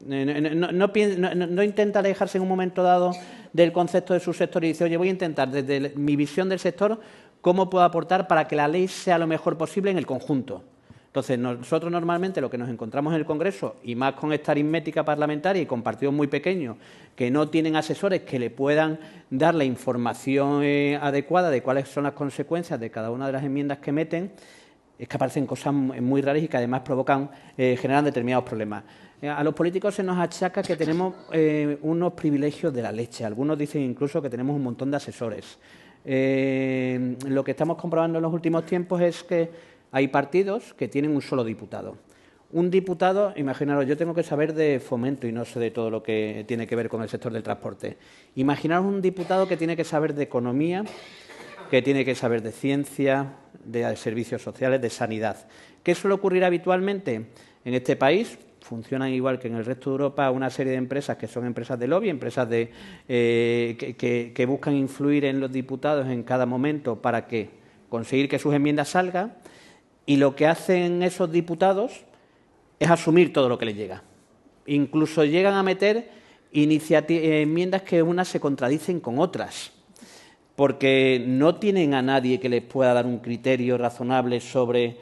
No intenta alejarse en un momento dado del concepto de su sector y dice, oye, voy a intentar desde mi visión del sector cómo puedo aportar para que la ley sea lo mejor posible en el conjunto. Entonces, nosotros normalmente lo que nos encontramos en el Congreso, y más con esta aritmética parlamentaria y con partidos muy pequeños que no tienen asesores que le puedan dar la información adecuada de cuáles son las consecuencias de cada una de las enmiendas que meten, es que aparecen cosas muy raras y que además generan determinados problemas. A los políticos se nos achaca que tenemos unos privilegios de la leche. Algunos dicen incluso que tenemos un montón de asesores. Lo que estamos comprobando en los últimos tiempos es que hay partidos que tienen un solo diputado. Un diputado, imaginaros, yo tengo que saber de fomento y no sé de todo lo que tiene que ver con el sector del transporte. Imaginaros un diputado que tiene que saber de economía, que tiene que saber de ciencia, de servicios sociales, de sanidad. ¿Qué suele ocurrir habitualmente en este país? funcionan igual que en el resto de Europa una serie de empresas que son empresas de lobby, empresas que buscan influir en los diputados en cada momento para conseguir que sus enmiendas salgan, y lo que hacen esos diputados es asumir todo lo que les llega. Incluso llegan a meter enmiendas que unas se contradicen con otras, porque no tienen a nadie que les pueda dar un criterio razonable sobre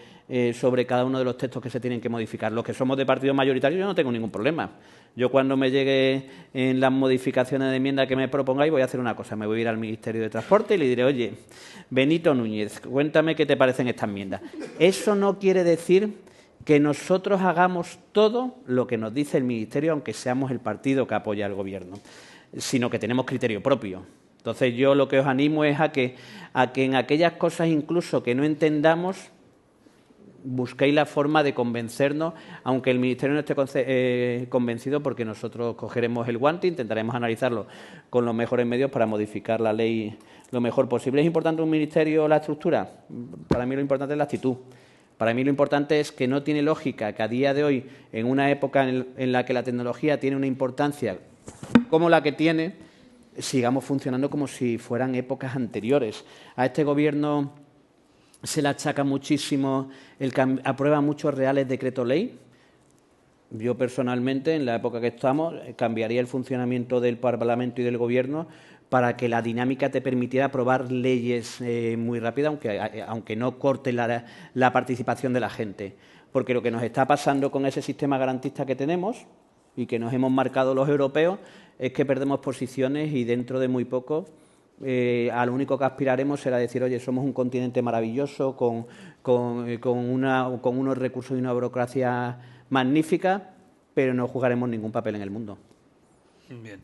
cada uno de los textos que se tienen que modificar. Los que somos de partido mayoritario, yo no tengo ningún problema. Yo, cuando me llegue en las modificaciones de enmienda que me propongáis, voy a hacer una cosa. Me voy a ir al Ministerio de Transporte y le diré: oye, Benito Núñez, cuéntame qué te parecen estas enmiendas. Eso no quiere decir que nosotros hagamos todo lo que nos dice el Ministerio, aunque seamos el partido que apoya al Gobierno, sino que tenemos criterio propio. Entonces, yo lo que os animo es a que en aquellas cosas incluso que no entendamos, busquéis la forma de convencernos, aunque el Ministerio no esté convencido, porque nosotros cogeremos el guante e intentaremos analizarlo con los mejores medios para modificar la ley lo mejor posible. ¿Es importante un ministerio la estructura? Para mí lo importante es la actitud. Para mí lo importante es que no tiene lógica que a día de hoy, en una época en la que la tecnología tiene una importancia como la que tiene, sigamos funcionando como si fueran épocas anteriores. A este Gobierno se le achaca muchísimo aprueba muchos reales decretos ley. Yo, personalmente, en la época que estamos, cambiaría el funcionamiento del Parlamento y del Gobierno para que la dinámica te permitiera aprobar leyes muy rápidas, aunque no corte la participación de la gente. Porque lo que nos está pasando con ese sistema garantista que tenemos y que nos hemos marcado los europeos es que perdemos posiciones, y dentro de muy poco a lo único que aspiraremos será decir: oye, somos un continente maravilloso con unos recursos y una burocracia magnífica, pero no jugaremos ningún papel en el mundo. Bien.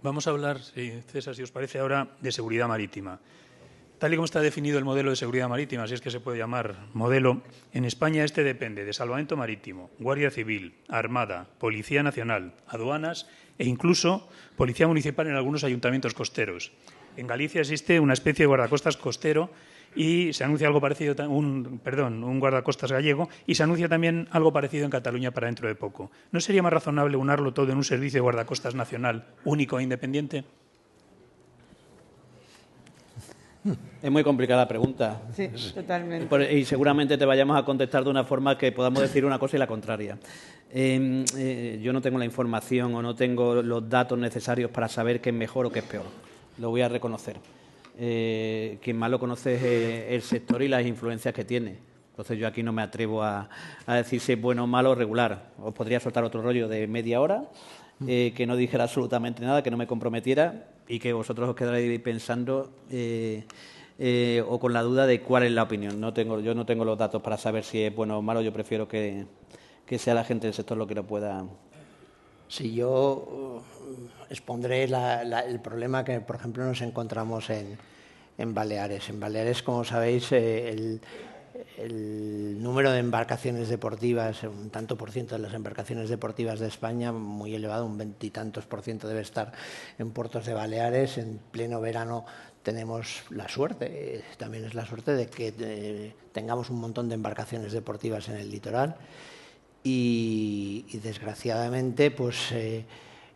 Vamos a hablar, César, si os parece, ahora de seguridad marítima. Tal y como está definido el modelo de seguridad marítima, si es que se puede llamar modelo, en España este depende de Salvamento Marítimo, Guardia Civil, Armada, Policía Nacional, aduanas e incluso Policía Municipal en algunos ayuntamientos costeros. En Galicia existe una especie de guardacostas costero y se anuncia algo parecido, un guardacostas gallego, y se anuncia también algo parecido en Cataluña para dentro de poco. ¿No sería más razonable unarlo todo en un servicio de guardacostas nacional único e independiente? Es muy complicada la pregunta. Sí, totalmente. Y seguramente te vayamos a contestar de una forma que podamos decir una cosa y la contraria. Yo no tengo la información o no tengo los datos necesarios para saber qué es mejor o qué es peor. Lo voy a reconocer. Quien más lo conoce es el sector y las influencias que tiene. Entonces, yo aquí no me atrevo a decir si es bueno, malo o regular. Os podría soltar otro rollo de media hora, que no dijera absolutamente nada, que no me comprometiera, y que vosotros os quedaréis pensando o con la duda de cuál es la opinión. Yo no tengo los datos para saber si es bueno o malo. Yo prefiero que sea la gente del sector lo que lo pueda. Sí, yo expondré el problema que, por ejemplo, nos encontramos en Baleares. En Baleares, como sabéis, el número de embarcaciones deportivas, un tanto por ciento de las embarcaciones deportivas de España, muy elevado, un 20 y tantos por ciento debe estar en puertos de Baleares. En pleno verano tenemos la suerte, también es la suerte de que tengamos un montón de embarcaciones deportivas en el litoral. Y desgraciadamente, pues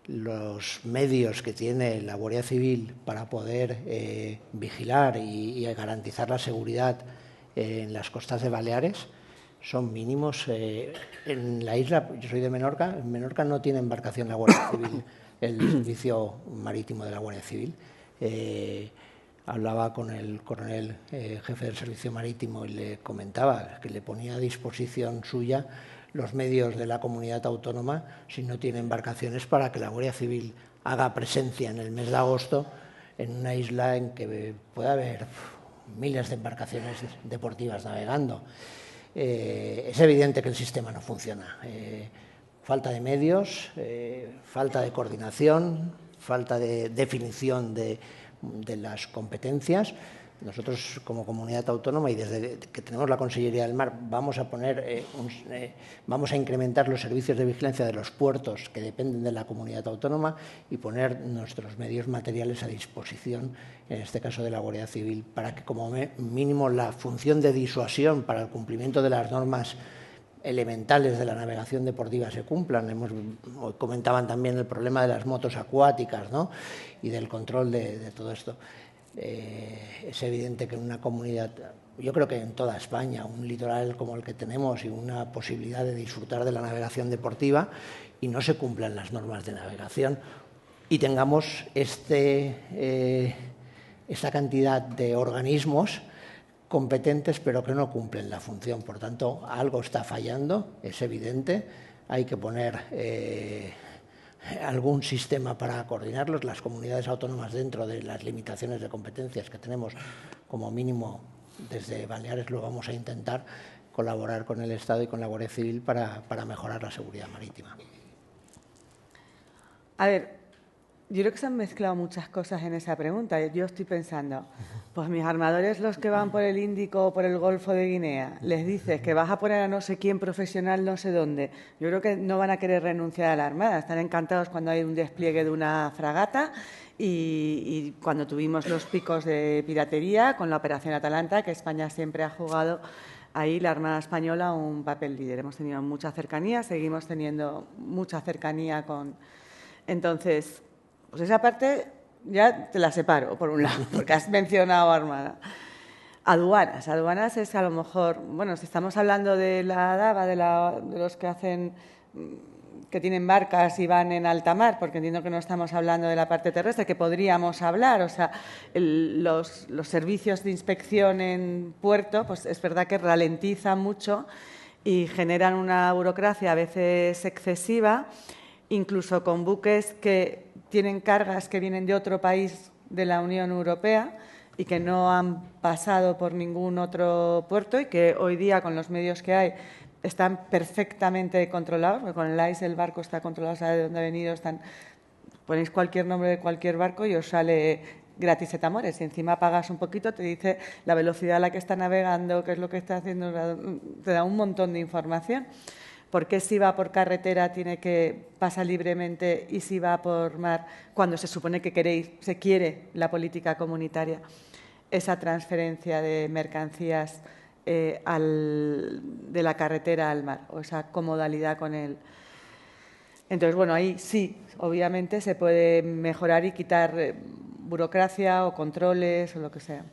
los medios que tiene la Guardia Civil para poder vigilar y garantizar la seguridad en las costas de Baleares son mínimos. En la isla, yo soy de Menorca, en Menorca no tiene embarcación la Guardia Civil, el servicio marítimo de la Guardia Civil. Hablaba con el coronel jefe del servicio marítimo y le comentaba que le ponía a disposición suya los medios de la comunidad autónoma, si no tiene embarcaciones, para que la Guardia Civil haga presencia en el mes de agosto en una isla en que pueda haber miles de embarcaciones deportivas navegando. Es evidente que el sistema no funciona. Falta de medios, falta de coordinación, falta de definición de las competencias. Nosotros, como comunidad autónoma, y desde que tenemos la Consellería del Mar, vamos a incrementar los servicios de vigilancia de los puertos que dependen de la comunidad autónoma y poner nuestros medios materiales a disposición, en este caso de la Guardia Civil, para que como mínimo la función de disuasión para el cumplimiento de las normas elementales de la navegación deportiva se cumplan. Comentaban también el problema de las motos acuáticas, ¿no? Y del control de todo esto. Es evidente que en una comunidad, yo creo que en toda España, un litoral como el que tenemos y una posibilidad de disfrutar de la navegación deportiva y no se cumplan las normas de navegación y tengamos esta cantidad de organismos competentes pero que no cumplen la función. Por tanto, algo está fallando, es evidente, hay que poner algún sistema para coordinarlos. Las comunidades autónomas, dentro de las limitaciones de competencias que tenemos, como mínimo desde Baleares, lo vamos a intentar colaborar con el Estado y con la Guardia Civil para mejorar la seguridad marítima. A ver, yo creo que se han mezclado muchas cosas en esa pregunta. Yo estoy pensando, pues mis armadores, los que van por el Índico o por el Golfo de Guinea, les dices que vas a poner a no sé quién profesional no sé dónde. Yo creo que no van a querer renunciar a la Armada. Están encantados cuando hay un despliegue de una fragata y cuando tuvimos los picos de piratería con la Operación Atalanta, que España siempre ha jugado ahí, la Armada Española, un papel líder. Hemos tenido mucha cercanía, seguimos teniendo mucha cercanía con... Entonces, pues esa parte ya te la separo, por un lado, porque has mencionado Armada. Aduanas. Aduanas es a lo mejor, bueno, si estamos hablando de la DABA, de los que hacen, que tienen barcas y van en alta mar, porque entiendo que no estamos hablando de la parte terrestre, que podríamos hablar, o sea, los servicios de inspección en puerto, pues es verdad que ralentizan mucho y generan una burocracia a veces excesiva, incluso con buques que tienen cargas que vienen de otro país de la Unión Europea y que no han pasado por ningún otro puerto y que hoy día, con los medios que hay, están perfectamente controlados, porque con el ICE el barco está controlado, sabe de dónde ha venido, ponéis cualquier nombre de cualquier barco y os sale gratis et amore. Si encima pagas un poquito, te dice la velocidad a la que está navegando, qué es lo que está haciendo, te da un montón de información. ¿Por qué si va por carretera pasa libremente y si va por mar, cuando se supone que se quiere la política comunitaria, esa transferencia de mercancías de la carretera al mar, o esa comodalidad con él? Entonces, bueno, ahí sí, obviamente se puede mejorar y quitar burocracia o controles o lo que sea.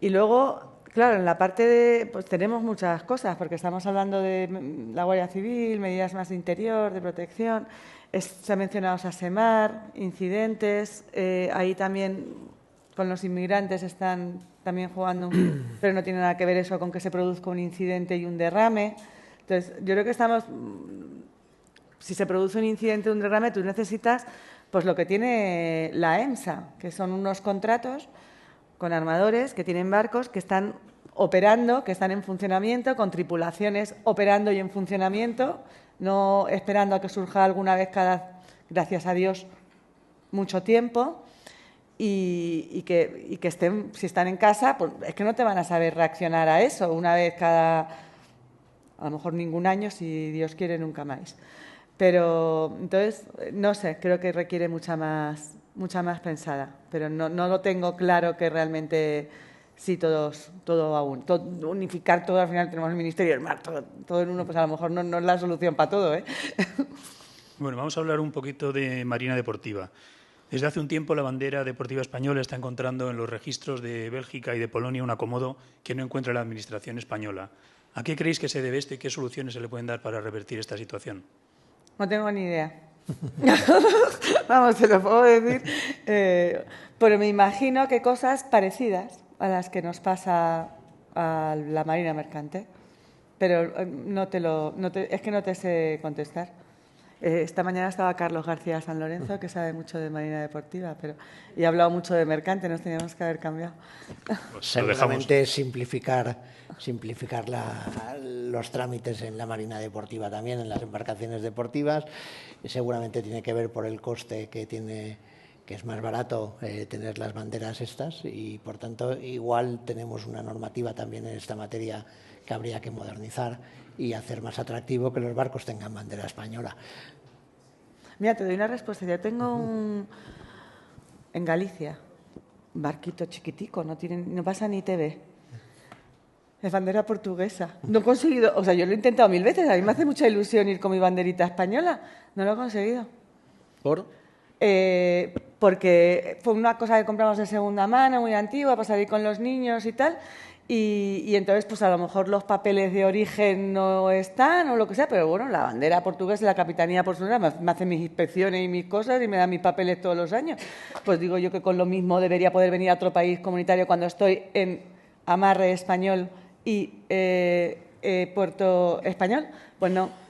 Y luego, claro, en la parte pues tenemos muchas cosas, porque estamos hablando de la Guardia Civil, medidas más de interior, de protección. Se ha mencionado SASEMAR, incidentes. Ahí también con los inmigrantes están también jugando, pero no tiene nada que ver eso con que se produzca un incidente y un derrame. Entonces, yo creo que si se produce un incidente o un derrame, tú necesitas pues lo que tiene la EMSA, que son unos contratos con armadores que tienen barcos que están operando, que están en funcionamiento, con tripulaciones operando y en funcionamiento, no esperando a que surja alguna vez gracias a Dios, mucho tiempo, y que estén, si están en casa, pues es que no te van a saber reaccionar a eso una vez a lo mejor ningún año, si Dios quiere, nunca más. Pero, entonces, no sé, creo que requiere mucha más pensada, pero no lo tengo claro que realmente sí unificar todo. Al final tenemos el Ministerio del Mar, todo en uno, pues a lo mejor no es la solución para todo, ¿eh? Bueno, vamos a hablar un poquito de Marina Deportiva. Desde hace un tiempo la bandera deportiva española está encontrando en los registros de Bélgica y de Polonia un acomodo que no encuentra la Administración española. ¿A qué creéis que se debe esto y qué soluciones se le pueden dar para revertir esta situación? No tengo ni idea. Vamos, te lo puedo decir. Pero me imagino que cosas parecidas a las que nos pasa a la Marina Mercante. Pero es que no te sé contestar. Esta mañana estaba Carlos García San Lorenzo, que sabe mucho de Marina Deportiva, y ha hablado mucho de Mercante, nos teníamos que haber cambiado. Pues seguramente simplificar los trámites en la Marina Deportiva también, en las embarcaciones deportivas. Seguramente tiene que ver por el coste que es más barato tener las banderas estas y, por tanto, igual tenemos una normativa también en esta materia que habría que modernizar y hacer más atractivo que los barcos tengan bandera española. Mira, te doy una respuesta. Yo tengo en Galicia un barquito chiquitico, no pasa ni TV. Es bandera portuguesa. No he conseguido, o sea, yo lo he intentado 1000 veces, a mí me hace mucha ilusión ir con mi banderita española. No lo he conseguido. ¿Por? Porque fue una cosa que compramos de segunda mano, muy antigua, para salir con los niños y tal. Y entonces, pues a lo mejor los papeles de origen no están o lo que sea, pero bueno, la bandera portuguesa, la capitanía portuguesa me hace mis inspecciones y mis cosas y me da mis papeles todos los años. Pues digo yo que con lo mismo debería poder venir a otro país comunitario cuando estoy en amarre español y puerto español. Pues no.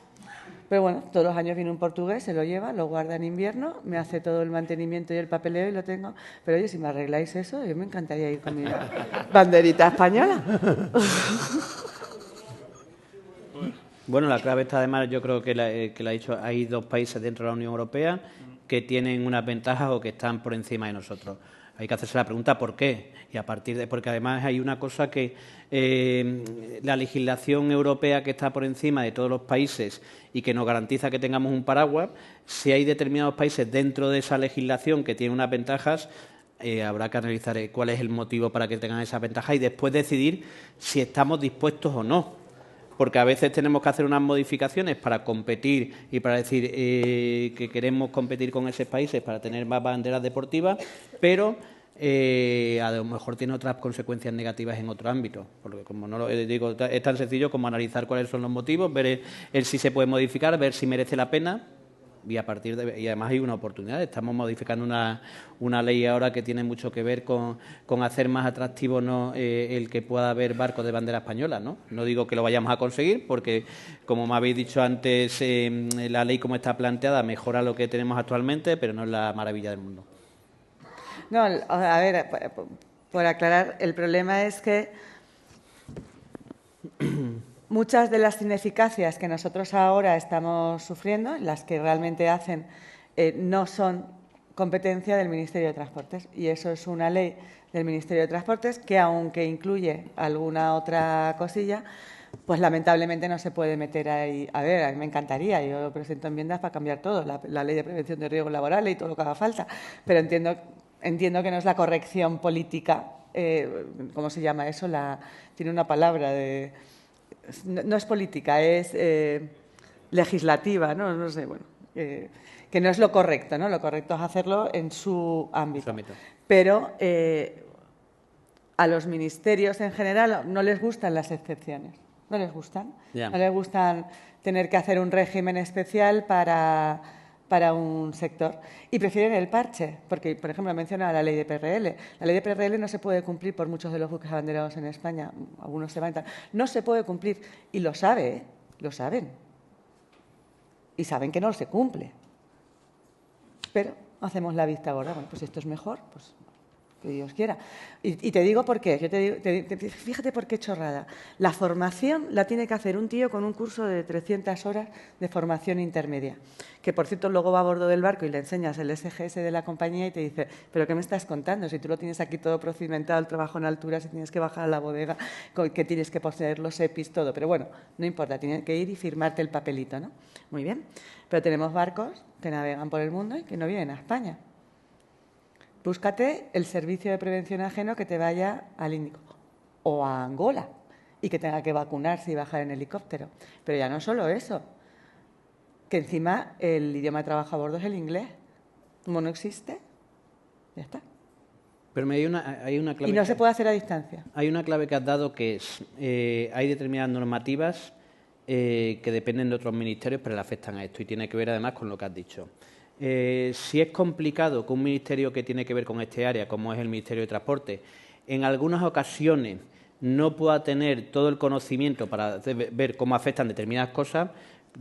Pero bueno, todos los años viene un portugués, se lo lleva, lo guarda en invierno, me hace todo el mantenimiento y el papeleo y lo tengo. Pero oye, si me arregláis eso, yo me encantaría ir con mi banderita española. Bueno, la clave está además, yo creo que la ha dicho, hay 2 países dentro de la Unión Europea que tienen unas ventajas o que están por encima de nosotros. Hay que hacerse la pregunta ¿por qué? Y a partir de, porque además hay una cosa que la legislación europea que está por encima de todos los países y que nos garantiza que tengamos un paraguas, si hay determinados países dentro de esa legislación que tienen unas ventajas, habrá que analizar cuál es el motivo para que tengan esas ventajas y después decidir si estamos dispuestos o no. Porque a veces tenemos que hacer unas modificaciones para competir y para decir que queremos competir con esos países para tener más banderas deportivas, pero a lo mejor tiene otras consecuencias negativas en otro ámbito. Porque como no lo digo, es tan sencillo como analizar cuáles son los motivos, ver el si se puede modificar, ver si merece la pena. Y a partir de, y además hay una oportunidad. Estamos modificando una ley ahora que tiene mucho que ver con hacer más atractivo el que pueda haber barcos de bandera española. No digo que lo vayamos a conseguir porque, como me habéis dicho antes, la ley como está planteada mejora lo que tenemos actualmente, pero no es la maravilla del mundo. No, a ver, por aclarar, el problema es que muchas de las ineficacias que nosotros ahora estamos sufriendo, las que realmente hacen, no son competencia del Ministerio de Transportes. Y eso es una ley del Ministerio de Transportes que, aunque incluye alguna otra cosilla, pues lamentablemente no se puede meter ahí. A ver, a mí me encantaría, yo presento enmiendas para cambiar todo, la ley de prevención de riesgos laborales y todo lo que haga falta, pero entiendo que no es la corrección política, ¿cómo se llama eso? Tiene una palabra de... No es política, es legislativa, ¿no? No sé, bueno, que no es lo correcto, ¿no? Lo correcto es hacerlo en su ámbito. Pero a los ministerios en general no les gustan las excepciones, no les gustan. Yeah. No les gustan tener que hacer un régimen especial para un sector. Y prefieren el parche, porque, por ejemplo, menciona la ley de PRL. La ley de PRL no se puede cumplir por muchos de los buques abanderados en España. Algunos se van y tal. No se puede cumplir. Y lo sabe, ¿eh? Lo saben. Y saben que no se cumple. Pero hacemos la vista gorda. Bueno, pues esto es mejor, pues que Dios quiera. Y te digo por qué. Yo fíjate por qué chorrada. La formación la tiene que hacer un tío con un curso de 300 horas de formación intermedia. Que, por cierto, luego va a bordo del barco y le enseñas el SGS de la compañía y te dice, ¿pero qué me estás contando? Si tú lo tienes aquí todo procedimentado, el trabajo en altura, si tienes que bajar a la bodega, que tienes que poseer los EPIs, todo. Pero bueno, no importa, tienes que ir y firmarte el papelito, ¿no? Muy bien. Pero tenemos barcos que navegan por el mundo y que no vienen a España. Búscate el servicio de prevención ajeno que te vaya al Índico o a Angola y que tenga que vacunarse y bajar en helicóptero. Pero ya no solo eso, que encima el idioma de trabajo a bordo es el inglés. Como no existe, ya está. Pero hay una clave. Y no se puede hacer a distancia. Hay una clave que has dado que es, hay determinadas normativas que dependen de otros ministerios, pero le afectan a esto y tiene que ver además con lo que has dicho. Si es complicado que un ministerio que tiene que ver con este área, como es el Ministerio de Transporte, en algunas ocasiones no pueda tener todo el conocimiento para ver cómo afectan determinadas cosas,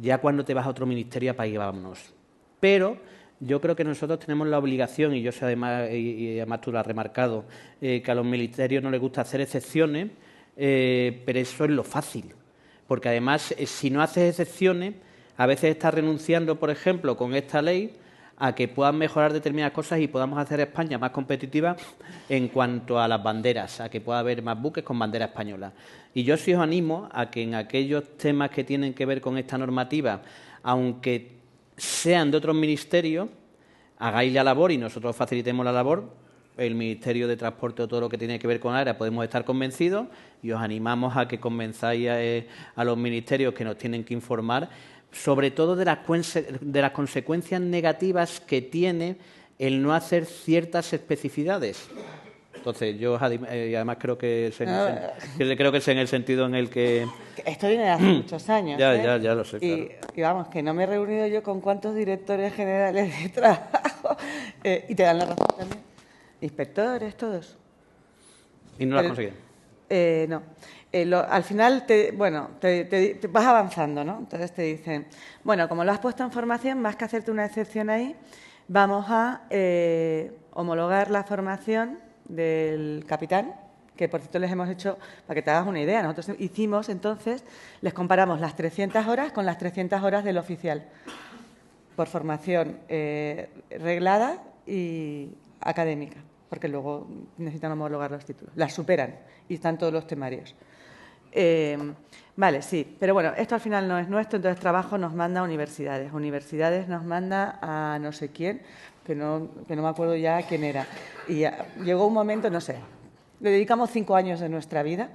ya cuando te vas a otro ministerio, para ahí vámonos. Pero yo creo que nosotros tenemos la obligación, y yo sé además, y además tú lo has remarcado, que a los ministerios no les gusta hacer excepciones, pero eso es lo fácil. Porque además, si no haces excepciones, a veces estás renunciando, por ejemplo, con esta ley, a que puedan mejorar determinadas cosas y podamos hacer a España más competitiva en cuanto a las banderas, a que pueda haber más buques con bandera española. Y yo sí os animo a que en aquellos temas que tienen que ver con esta normativa, aunque sean de otros ministerios, hagáis la labor y nosotros facilitemos la labor el Ministerio de Transporte o todo lo que tiene que ver con área podemos estar convencidos, y os animamos a que convenzáis a los ministerios que nos tienen que informar, sobre todo de las consecuencias negativas que tiene el no hacer ciertas especificidades. Entonces, yo además creo que es en el sentido en el que... Esto viene de hace muchos años. Ya lo sé, claro. Y vamos, que no me he reunido yo con cuántos directores generales de trabajo, y te dan la razón también. Inspectores, todos. ¿Y no lo has conseguido? No. Al final, te vas avanzando, ¿no? Entonces te dicen, bueno, como lo has puesto en formación, más que hacerte una excepción ahí, vamos a homologar la formación del capitán, que por cierto les hemos hecho, para que te hagas una idea, nosotros hicimos entonces, les comparamos las 300 horas con las 300 horas del oficial, por formación reglada y académica, porque luego necesitan homologar los títulos, las superan y están todos los temarios. Vale, sí, pero bueno, esto al final no es nuestro, entonces trabajo nos manda a universidades nos manda a no sé quién, que no me acuerdo ya quién era. Y llegó un momento, no sé, le dedicamos 5 años de nuestra vida,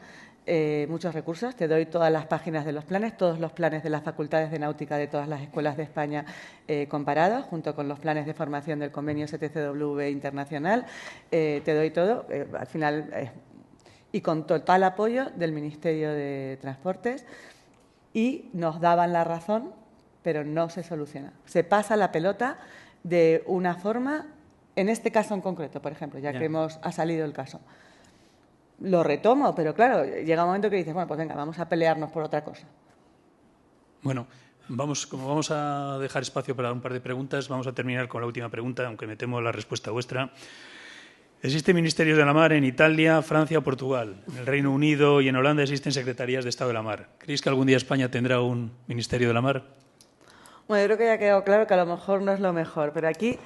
muchos recursos, te doy todas las páginas de los planes, todos los planes de las facultades de náutica de todas las escuelas de España comparados, junto con los planes de formación del convenio STCW internacional, te doy todo, al final... y con total apoyo del Ministerio de Transportes, y nos daban la razón, pero no se soluciona. Se pasa la pelota de una forma, en este caso en concreto, por ejemplo, ya que ha salido el caso. Lo retomo, pero claro, llega un momento que dices, bueno, pues venga, vamos a pelearnos por otra cosa. Bueno, como vamos a dejar espacio para un par de preguntas, vamos a terminar con la última pregunta, aunque me temo la respuesta vuestra. Existen ministerios de la mar en Italia, Francia o Portugal. En el Reino Unido y en Holanda existen secretarías de Estado de la mar. ¿Creéis que algún día España tendrá un ministerio de la mar? Bueno, yo creo que ya ha quedado claro que a lo mejor no es lo mejor, pero aquí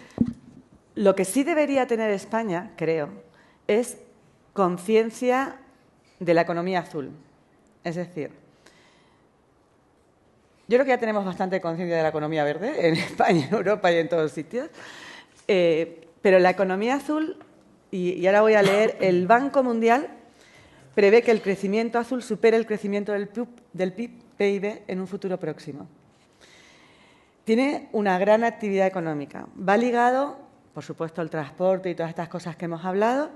lo que sí debería tener España, creo, es conciencia de la economía azul. Es decir, yo creo que ya tenemos bastante conciencia de la economía verde en España, en Europa y en todos sitios, pero la economía azul... Y ahora voy a leer, el Banco Mundial prevé que el crecimiento azul supere el crecimiento del PIB en un futuro próximo. Tiene una gran actividad económica. Va ligado, por supuesto, al transporte y todas estas cosas que hemos hablado,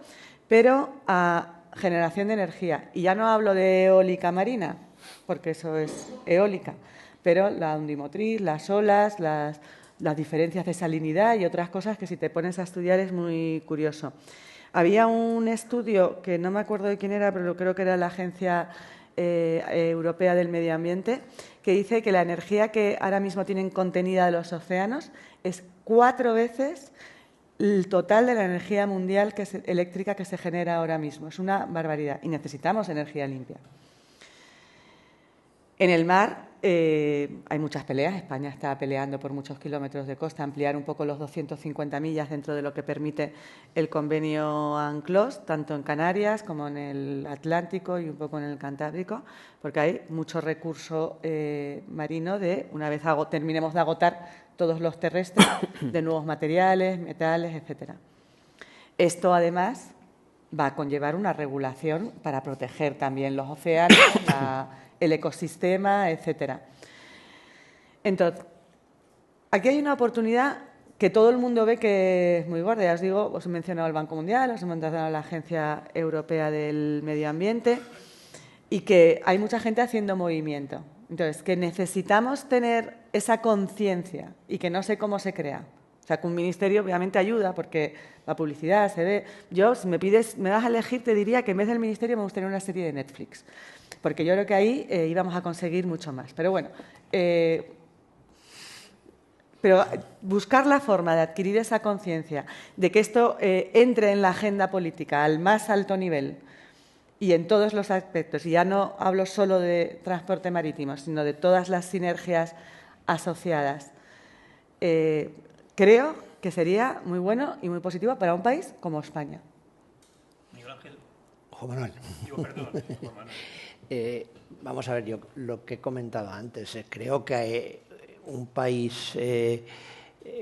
pero a generación de energía. Y ya no hablo de eólica marina, porque eso es eólica, pero la undimotriz, las olas, las diferencias de salinidad y otras cosas que si te pones a estudiar es muy curioso. Había un estudio que no me acuerdo de quién era, pero creo que era la Agencia Europea del Medio Ambiente, que dice que la energía que ahora mismo tienen contenida de los océanos es 4 veces el total de la energía mundial eléctrica que se genera ahora mismo. Es una barbaridad y necesitamos energía limpia. En el mar hay muchas peleas. España está peleando por muchos kilómetros de costa, ampliar un poco los 250 millas dentro de lo que permite el convenio UNCLOS, tanto en Canarias como en el Atlántico y un poco en el Cantábrico, porque hay mucho recurso marino una vez terminemos de agotar todos los terrestres, de nuevos materiales, metales, etcétera. Esto, además, va a conllevar una regulación para proteger también los océanos, el ecosistema, etcétera. Entonces, aquí hay una oportunidad que todo el mundo ve que es muy gorda. Ya os digo, os he mencionado el Banco Mundial, os he mencionado la Agencia Europea del Medio Ambiente, y que hay mucha gente haciendo movimiento. Entonces, que necesitamos tener esa conciencia y que no sé cómo se crea. O sea, que un ministerio obviamente ayuda porque la publicidad se ve. Yo, si me vas a elegir, te diría que en vez del ministerio me gustaría una serie de Netflix, porque yo creo que ahí íbamos a conseguir mucho más. Pero bueno, pero buscar la forma de adquirir esa conciencia, de que esto entre en la agenda política al más alto nivel y en todos los aspectos, y ya no hablo solo de transporte marítimo, sino de todas las sinergias asociadas, creo que sería muy bueno y muy positivo para un país como España. Miguel Ángel. Juan Manuel. Perdón, Juan Manuel. Vamos a ver, yo lo que he comentado antes, creo que un país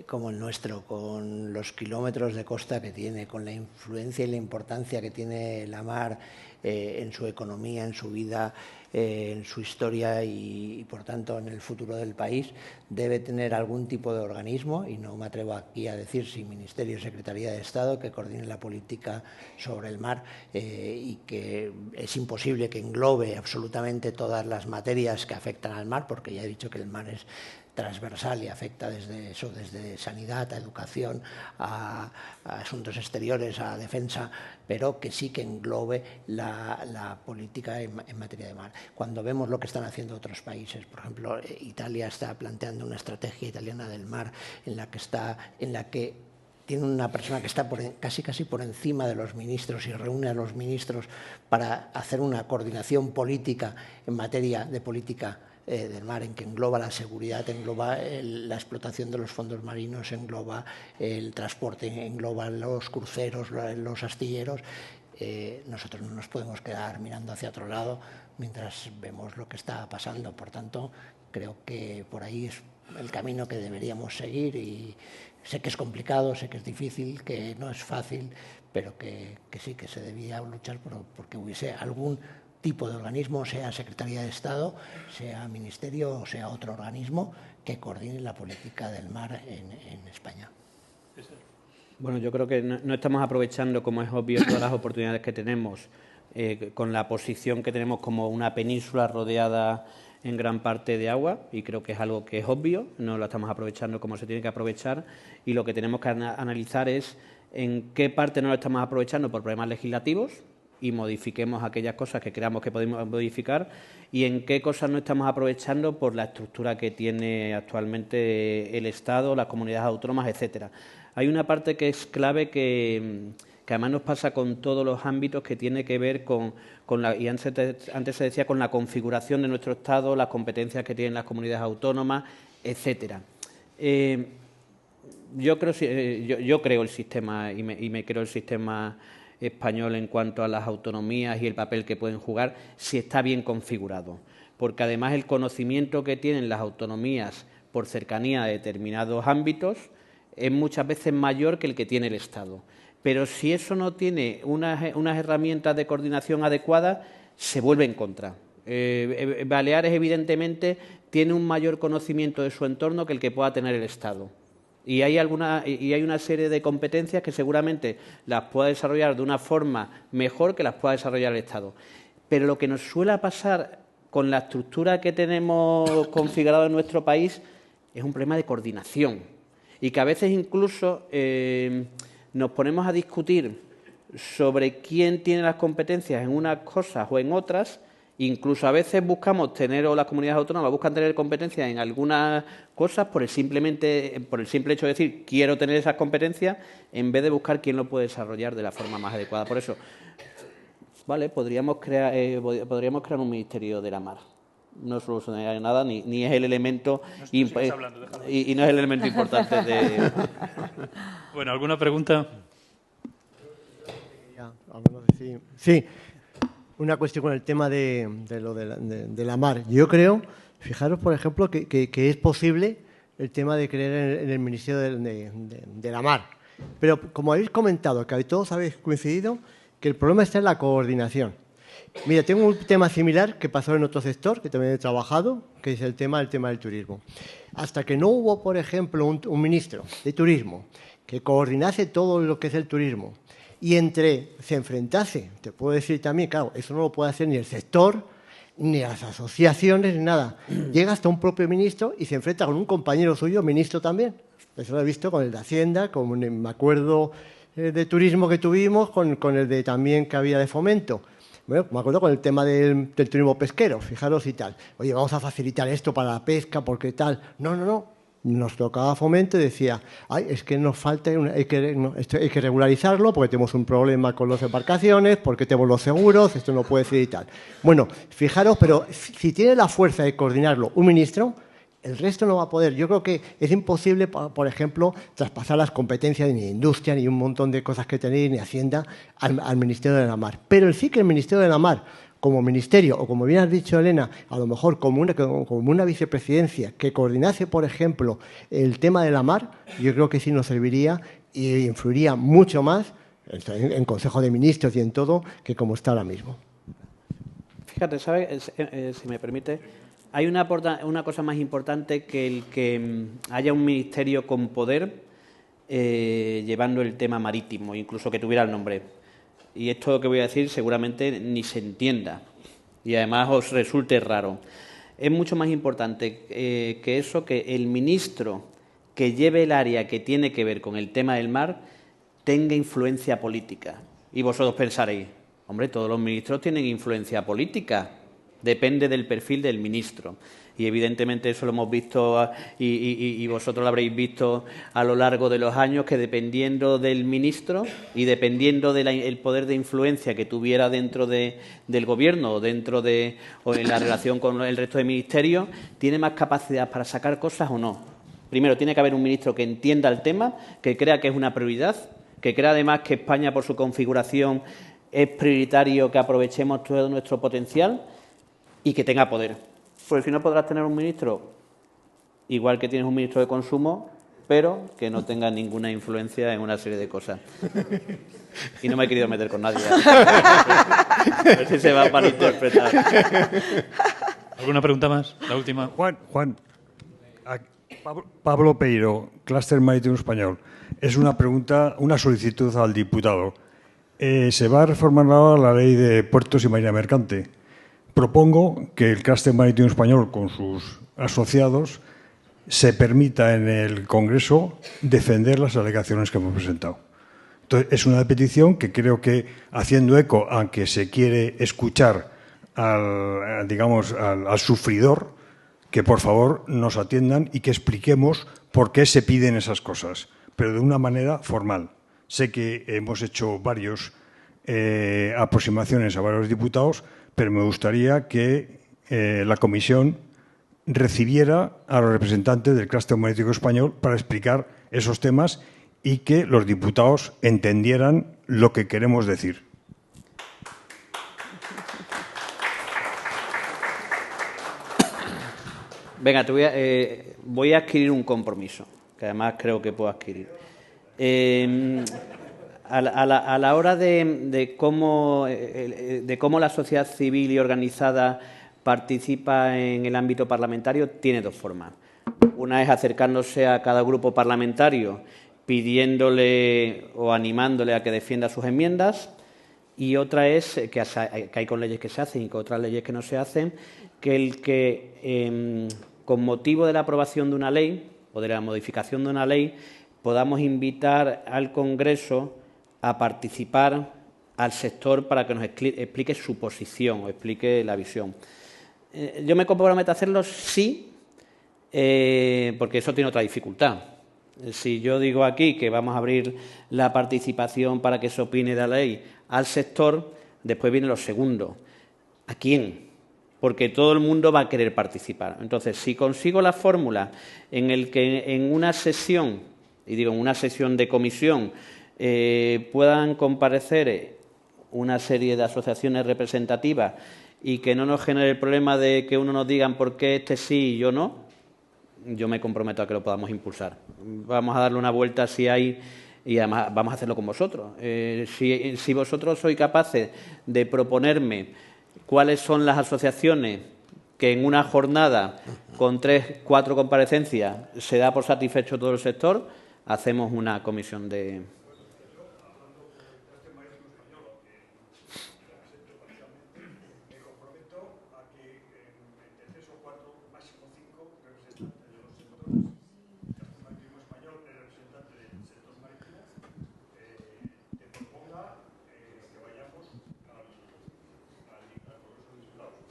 como el nuestro, con los kilómetros de costa que tiene, con la influencia y la importancia que tiene la mar en su economía, en su vida, en su historia y, por tanto, en el futuro del país, debe tener algún tipo de organismo, y no me atrevo aquí a decir si Ministerio o Secretaría de Estado, que coordine la política sobre el mar y que es imposible que englobe absolutamente todas las materias que afectan al mar, porque ya he dicho que el mar es transversal y afecta desde sanidad a educación, a asuntos exteriores, a defensa, pero que sí que englobe la política en materia de mar. Cuando vemos lo que están haciendo otros países, por ejemplo, Italia está planteando una estrategia italiana del mar en la que tiene una persona que está casi por encima de los ministros y reúne a los ministros para hacer una coordinación política en materia de política del mar, en que engloba la seguridad, engloba la explotación de los fondos marinos, engloba el transporte, engloba los cruceros, los astilleros. Nosotros no nos podemos quedar mirando hacia otro lado mientras vemos lo que está pasando. Por tanto, creo que por ahí es el camino que deberíamos seguir, y sé que es complicado, sé que es difícil, que no es fácil, pero que sí que se debía luchar porque hubiese algún tipo de organismo, sea Secretaría de Estado, sea Ministerio o sea otro organismo que coordine la política del mar en España. Bueno, yo creo que no estamos aprovechando, como es obvio, todas las oportunidades que tenemos con la posición que tenemos como una península rodeada en gran parte de agua, y creo que es algo que es obvio, no lo estamos aprovechando como se tiene que aprovechar, y lo que tenemos que analizar es en qué parte no lo estamos aprovechando por problemas legislativos, y modifiquemos aquellas cosas que creamos que podemos modificar, y en qué cosas no estamos aprovechando por la estructura que tiene actualmente el Estado, las comunidades autónomas, etcétera. Hay una parte que es clave que además nos pasa con todos los ámbitos, que tiene que ver con y antes se decía, con la configuración de nuestro Estado, las competencias que tienen las comunidades autónomas, etcétera. Yo creo el sistema y me creo el sistema español en cuanto a las autonomías y el papel que pueden jugar, si está bien configurado, porque además el conocimiento que tienen las autonomías por cercanía a determinados ámbitos es muchas veces mayor que el que tiene el Estado. Pero si eso no tiene unas herramientas de coordinación adecuadas, se vuelve en contra. Baleares, evidentemente, tiene un mayor conocimiento de su entorno que el que pueda tener el Estado. Y hay una serie de competencias que seguramente las pueda desarrollar de una forma mejor que las pueda desarrollar el Estado. Pero lo que nos suele pasar con la estructura que tenemos configurada en nuestro país es un problema de coordinación, y que a veces incluso nos ponemos a discutir sobre quién tiene las competencias en unas cosas o en otras. Incluso a veces buscamos tener, o las comunidades autónomas buscan tener competencias en algunas cosas por el simple hecho de decir quiero tener esas competencias, en vez de buscar quién lo puede desarrollar de la forma más adecuada. Por eso, vale, podríamos crear un Ministerio de la Mar. No solucionaría nada, ni es el elemento y no es el elemento importante de. Bueno, ¿alguna pregunta? Sí. Una cuestión con el tema de la mar. Yo creo, fijaros, por ejemplo, que es posible el tema de creer en el Ministerio de la Mar. Pero, como habéis comentado, que todos habéis coincidido, que el problema está en la coordinación. Mira, tengo un tema similar que pasó en otro sector, que también he trabajado, que es el tema del turismo. Hasta que no hubo, por ejemplo, un ministro de turismo que coordinase todo lo que es el turismo, y se enfrentase, te puedo decir también, claro, eso no lo puede hacer ni el sector, ni las asociaciones, ni nada. Llega hasta un propio ministro y se enfrenta con un compañero suyo, ministro también. Eso lo he visto con el de Hacienda, me acuerdo de turismo que tuvimos, con el de también que había de Fomento. Bueno, me acuerdo con el tema del turismo pesquero, fijaros y tal. Oye, vamos a facilitar esto para la pesca, porque tal. No. Nos tocaba Fomento y decía, es que nos falta, hay que regularizarlo porque tenemos un problema con las embarcaciones, porque tenemos los seguros, esto no puede ser y tal. Bueno, fijaros, pero si tiene la fuerza de coordinarlo un ministro, el resto no va a poder. Yo creo que es imposible, por ejemplo, traspasar las competencias ni de industria, ni un montón de cosas que tenéis, ni Hacienda, al Ministerio de la Mar. Pero sí que el Ministerio de la Mar, como ministerio o, como bien has dicho, Elena, a lo mejor como una vicepresidencia que coordinase, por ejemplo, el tema de la mar, yo creo que sí nos serviría y influiría mucho más en Consejo de Ministros y en todo que como está ahora mismo. Fíjate, ¿sabes? Si me permite, hay una cosa más importante que el que haya un ministerio con poder llevando el tema marítimo, incluso que tuviera el nombre. Y esto que voy a decir seguramente ni se entienda y además os resulte raro. Es mucho más importante que eso, que el ministro que lleve el área que tiene que ver con el tema del mar tenga influencia política. Y vosotros pensaréis, hombre, todos los ministros tienen influencia política, depende del perfil del ministro. Y evidentemente eso lo hemos visto y vosotros lo habréis visto a lo largo de los años, que dependiendo del ministro y dependiendo del poder de influencia que tuviera dentro del Gobierno o en la relación con el resto de ministerios, tiene más capacidad para sacar cosas o no. Primero, tiene que haber un ministro que entienda el tema, que crea que es una prioridad, que crea además que España, por su configuración, es prioritario que aprovechemos todo nuestro potencial y que tenga poder. Porque si no, podrás tener un ministro igual que tienes un ministro de Consumo, pero que no tenga ninguna influencia en una serie de cosas. Y no me he querido meter con nadie. A ver si se va a malinterpretar. ¿Alguna pregunta más? La última. Juan, Pablo Peiro, Clúster Marítimo Español. Es una pregunta, una solicitud al diputado. Se va a reformar ahora la ley de puertos y marina mercante. Propongo que el Clúster Marítimo Español, con sus asociados, se permita en el Congreso defender las alegaciones que hemos presentado. Entonces, es una petición que creo que, haciendo eco a que se quiere escuchar al sufridor, que por favor nos atiendan y que expliquemos por qué se piden esas cosas, pero de una manera formal. Sé que hemos hecho varias aproximaciones a varios diputados, pero me gustaría que la comisión recibiera a los representantes del Clúster Marítimo Español para explicar esos temas y que los diputados entendieran lo que queremos decir. Venga, voy a adquirir un compromiso, que además creo que puedo adquirir. A la hora de cómo la sociedad civil y organizada participa en el ámbito parlamentario, tiene dos formas. Una es acercándose a cada grupo parlamentario pidiéndole o animándole a que defienda sus enmiendas, y otra es que hay con leyes que se hacen y con otras leyes que no se hacen, con motivo de la aprobación de una ley o de la modificación de una ley podamos invitar al Congreso a participar al sector para que nos explique su posición o explique la visión. Yo me comprometo a hacerlo sí, porque eso tiene otra dificultad. Si yo digo aquí que vamos a abrir la participación para que se opine de la ley al sector, después viene lo segundo. ¿A quién? Porque todo el mundo va a querer participar. Entonces, si consigo la fórmula en el que en una sesión, y digo en una sesión de comisión, puedan comparecer una serie de asociaciones representativas y que no nos genere el problema de que uno nos digan por qué este sí y yo no, yo me comprometo a que lo podamos impulsar. Vamos a darle una vuelta si hay, y además vamos a hacerlo con vosotros. Si vosotros sois capaces de proponerme cuáles son las asociaciones que en una jornada con 3, 4 comparecencias se da por satisfecho todo el sector, hacemos una comisión de...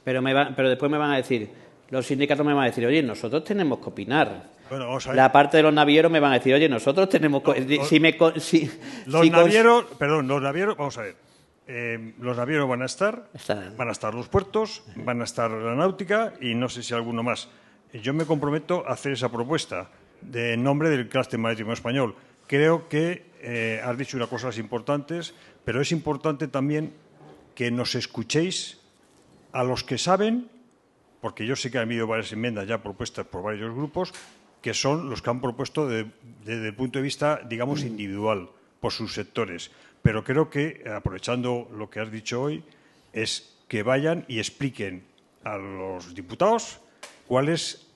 Pero después me van a decir, los sindicatos me van a decir, oye, nosotros tenemos que opinar. Bueno, vamos a ver. La parte de los navieros me van a decir, oye, nosotros tenemos que... Los navieros, vamos a ver. Los navieros van a estar los puertos, van a estar la náutica y no sé si alguno más. Yo me comprometo a hacer esa propuesta en nombre del Clúster Marítimo Español. Creo que has dicho unas cosas importantes, pero es importante también que nos escuchéis a los que saben, porque yo sé que han habido varias enmiendas ya propuestas por varios grupos, que son los que han propuesto desde el punto de vista, digamos, individual, por sus sectores. Pero creo que, aprovechando lo que has dicho hoy, es que vayan y expliquen a los diputados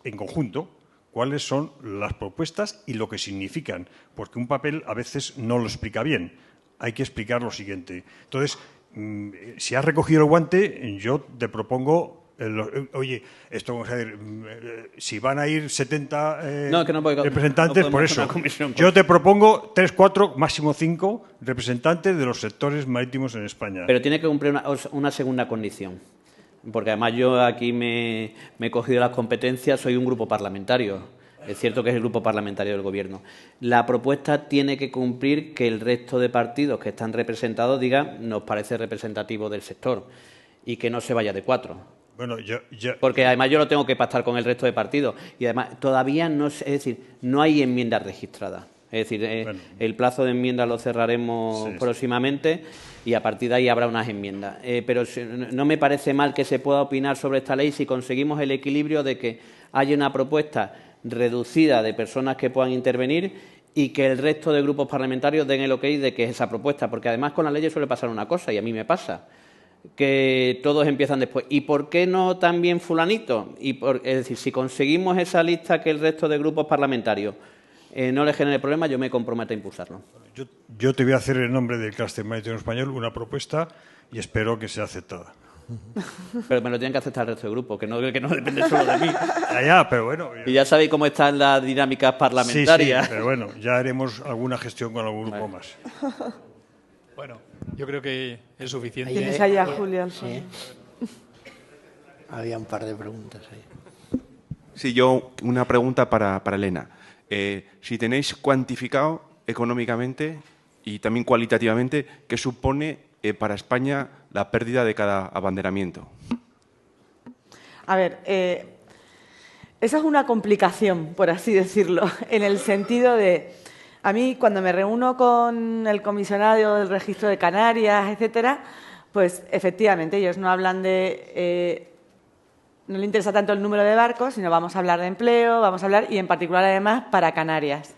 en conjunto, cuáles son las propuestas y lo que significan, porque un papel a veces no lo explica bien. Hay que explicar lo siguiente. Entonces, si has recogido el guante, yo te propongo, oye, esto vamos a ver, si van a ir 70 representantes, por eso, yo te propongo 3, 4, máximo 5 representantes de los sectores marítimos en España. Pero tiene que cumplir una segunda condición. Porque además yo aquí me he cogido las competencias, soy un grupo parlamentario. Es cierto que es el grupo parlamentario del Gobierno. La propuesta tiene que cumplir que el resto de partidos que están representados digan nos parece representativo del sector y que no se vaya de 4. Bueno, porque además yo lo tengo que pactar con el resto de partidos. Y además todavía no, es decir, no hay enmiendas registradas. Es decir, bueno, el plazo de enmiendas lo cerraremos próximamente y a partir de ahí habrá unas enmiendas. Pero no me parece mal que se pueda opinar sobre esta ley si conseguimos el equilibrio de que haya una propuesta reducida de personas que puedan intervenir y que el resto de grupos parlamentarios den el ok de que es esa propuesta. Porque además con las leyes suele pasar una cosa, y a mí me pasa, que todos empiezan después. ¿Y por qué no también fulanito? Es decir, si conseguimos esa lista que el resto de grupos parlamentarios no le genere problema, yo me comprometo a impulsarlo. Yo te voy a hacer en nombre del Clúster Marítimo Español una propuesta y espero que sea aceptada. Pero me lo tienen que aceptar el resto de grupos, que no depende solo de mí. Ya, pero bueno. Y ya sabéis cómo están las dinámicas parlamentarias. Sí, pero bueno, ya haremos alguna gestión con algún grupo más. Bueno, yo creo que es suficiente. Tienes allá, Julio. Sí. Había un par de preguntas ahí. Sí, yo una pregunta para Elena. Si tenéis cuantificado económicamente y también cualitativamente, ¿qué supone para España la pérdida de cada abanderamiento? A ver, esa es una complicación, por así decirlo, en el sentido de, a mí cuando me reúno con el comisionado del registro de Canarias, etcétera, pues efectivamente ellos no hablan de... no le interesa tanto el número de barcos, sino vamos a hablar de empleo, vamos a hablar, y en particular además para Canarias.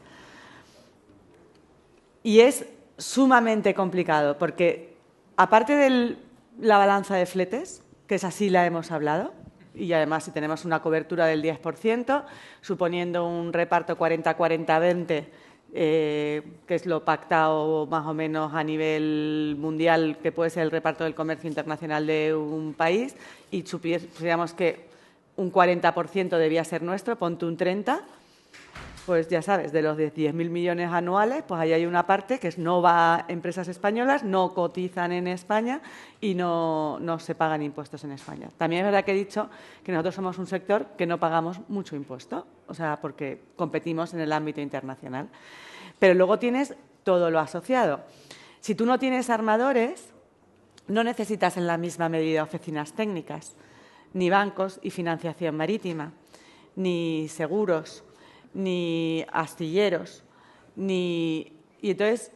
Y es sumamente complicado, porque aparte de la balanza de fletes, que es así la hemos hablado, y además si tenemos una cobertura del 10%, suponiendo un reparto 40-40-20, que es lo pactado más o menos a nivel mundial, que puede ser el reparto del comercio internacional de un país, y supiéramos que un 40% debía ser nuestro, ponte un 30%, pues ya sabes, de los 10.000 millones anuales, pues ahí hay una parte que no va a empresas españolas, no cotizan en España y no se pagan impuestos en España. También es verdad que he dicho que nosotros somos un sector que no pagamos mucho impuesto, o sea, porque competimos en el ámbito internacional. Pero luego tienes todo lo asociado. Si tú no tienes armadores, no necesitas en la misma medida oficinas técnicas, ni bancos y financiación marítima, ni seguros, ni astilleros, y entonces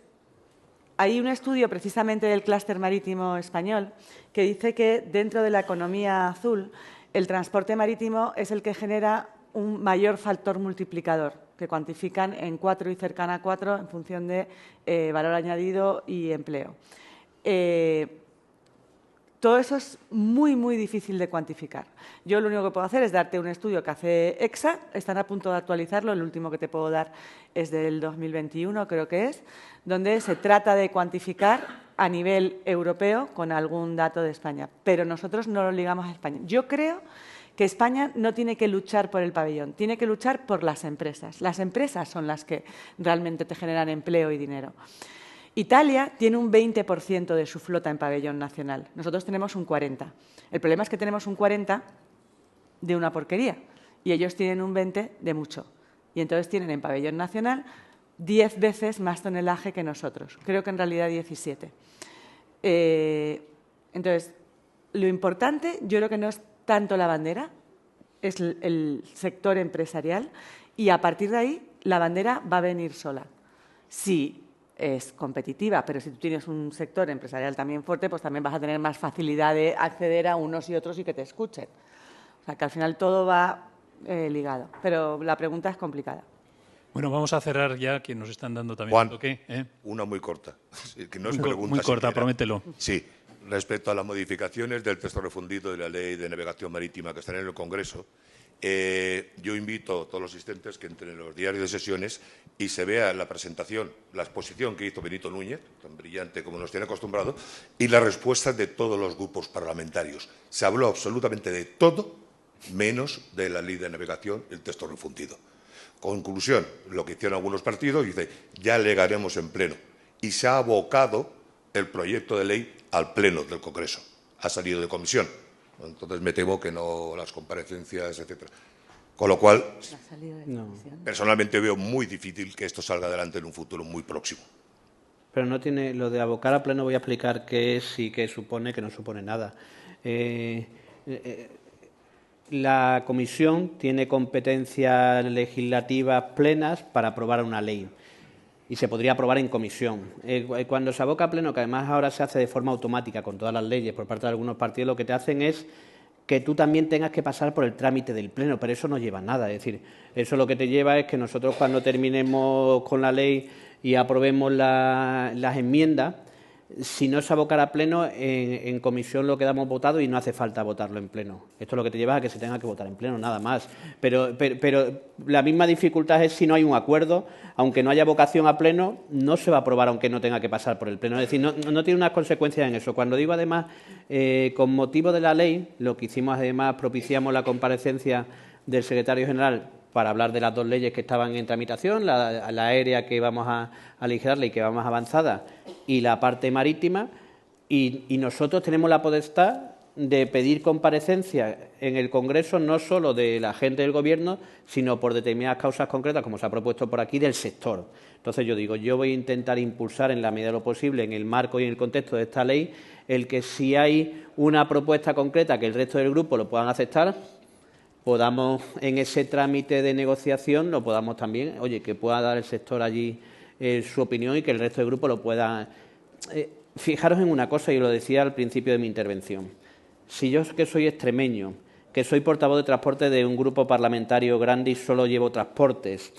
hay un estudio precisamente del Clúster Marítimo Español que dice que dentro de la economía azul el transporte marítimo es el que genera un mayor factor multiplicador, que cuantifican en 4 y cercana a 4 en función de valor añadido y empleo. Todo eso es muy, muy difícil de cuantificar. Yo lo único que puedo hacer es darte un estudio que hace EXA, están a punto de actualizarlo, el último que te puedo dar es del 2021, creo que es, donde se trata de cuantificar a nivel europeo con algún dato de España, pero nosotros no lo ligamos a España. Yo creo que España no tiene que luchar por el pabellón, tiene que luchar por las empresas. Las empresas son las que realmente te generan empleo y dinero. Italia tiene un 20% de su flota en pabellón nacional. Nosotros tenemos un 40%. El problema es que tenemos un 40% de una porquería y ellos tienen un 20% de mucho. Y entonces tienen en pabellón nacional 10 veces más tonelaje que nosotros. Creo que en realidad 17. Entonces, lo importante yo creo que no es tanto la bandera, es el sector empresarial y a partir de ahí la bandera va a venir sola. Si es competitiva, pero si tú tienes un sector empresarial también fuerte, pues también vas a tener más facilidad de acceder a unos y otros y que te escuchen. O sea, que al final todo va ligado. Pero la pregunta es complicada. Bueno, vamos a cerrar ya, que nos están dando también Juan, un toque. una muy corta. Que no Muy es pregunta muy corta, siquiera. promételo. Sí, respecto a las modificaciones del texto refundido de la Ley de Navegación Marítima que están en el Congreso, yo invito a todos los asistentes que entren en los diarios de sesiones y se vea la presentación, la exposición que hizo Benito Núñez, tan brillante como nos tiene acostumbrado, y las respuestas de todos los grupos parlamentarios. Se habló absolutamente de todo, menos de la Ley de Navegación, el texto refundido. Conclusión, lo que hicieron algunos partidos, dice, ya alegaremos en pleno. Y se ha abocado el proyecto de ley al pleno del Congreso. Ha salido de comisión. Entonces me temo que no las comparecencias, etcétera. Con lo cual, personalmente veo muy difícil que esto salga adelante en un futuro muy próximo. Pero no tiene lo de abocar a pleno, voy a explicar qué es y qué supone, que no supone nada. La Comisión tiene competencias legislativas plenas para aprobar una ley y se podría aprobar en comisión. Cuando se aboca a pleno, que además ahora se hace de forma automática con todas las leyes por parte de algunos partidos, lo que te hacen es que tú también tengas que pasar por el trámite del pleno, pero eso no lleva nada. Es decir, eso lo que te lleva es que nosotros cuando terminemos con la ley y aprobemos las enmiendas, si no se abocara a pleno, en comisión lo quedamos votado y no hace falta votarlo en pleno. Esto es lo que te lleva a que se tenga que votar en pleno, nada más. Pero la misma dificultad es si no hay un acuerdo, aunque no haya vocación a pleno, no se va a aprobar aunque no tenga que pasar por el pleno. Es decir, no tiene unas consecuencias en eso. Cuando digo además, con motivo de la ley, lo que hicimos además, propiciamos la comparecencia del secretario general para hablar de las dos leyes que estaban en tramitación, la aérea que vamos a aligerarla y que va más avanzada, y la parte marítima, y nosotros tenemos la potestad de pedir comparecencia en el Congreso no solo de la gente del Gobierno, sino por determinadas causas concretas, como se ha propuesto por aquí, del sector. Entonces yo digo, yo voy a intentar impulsar en la medida de lo posible, en el marco y en el contexto de esta ley, el que si hay una propuesta concreta que el resto del grupo lo puedan aceptar, podamos en ese trámite de negociación, lo podamos también, oye, que pueda dar el sector allí su opinión y que el resto del grupo lo pueda. Fijaros en una cosa, y lo decía al principio de mi intervención. Si yo que soy extremeño, que soy portavoz de transporte de un grupo parlamentario grande y solo llevo transportes,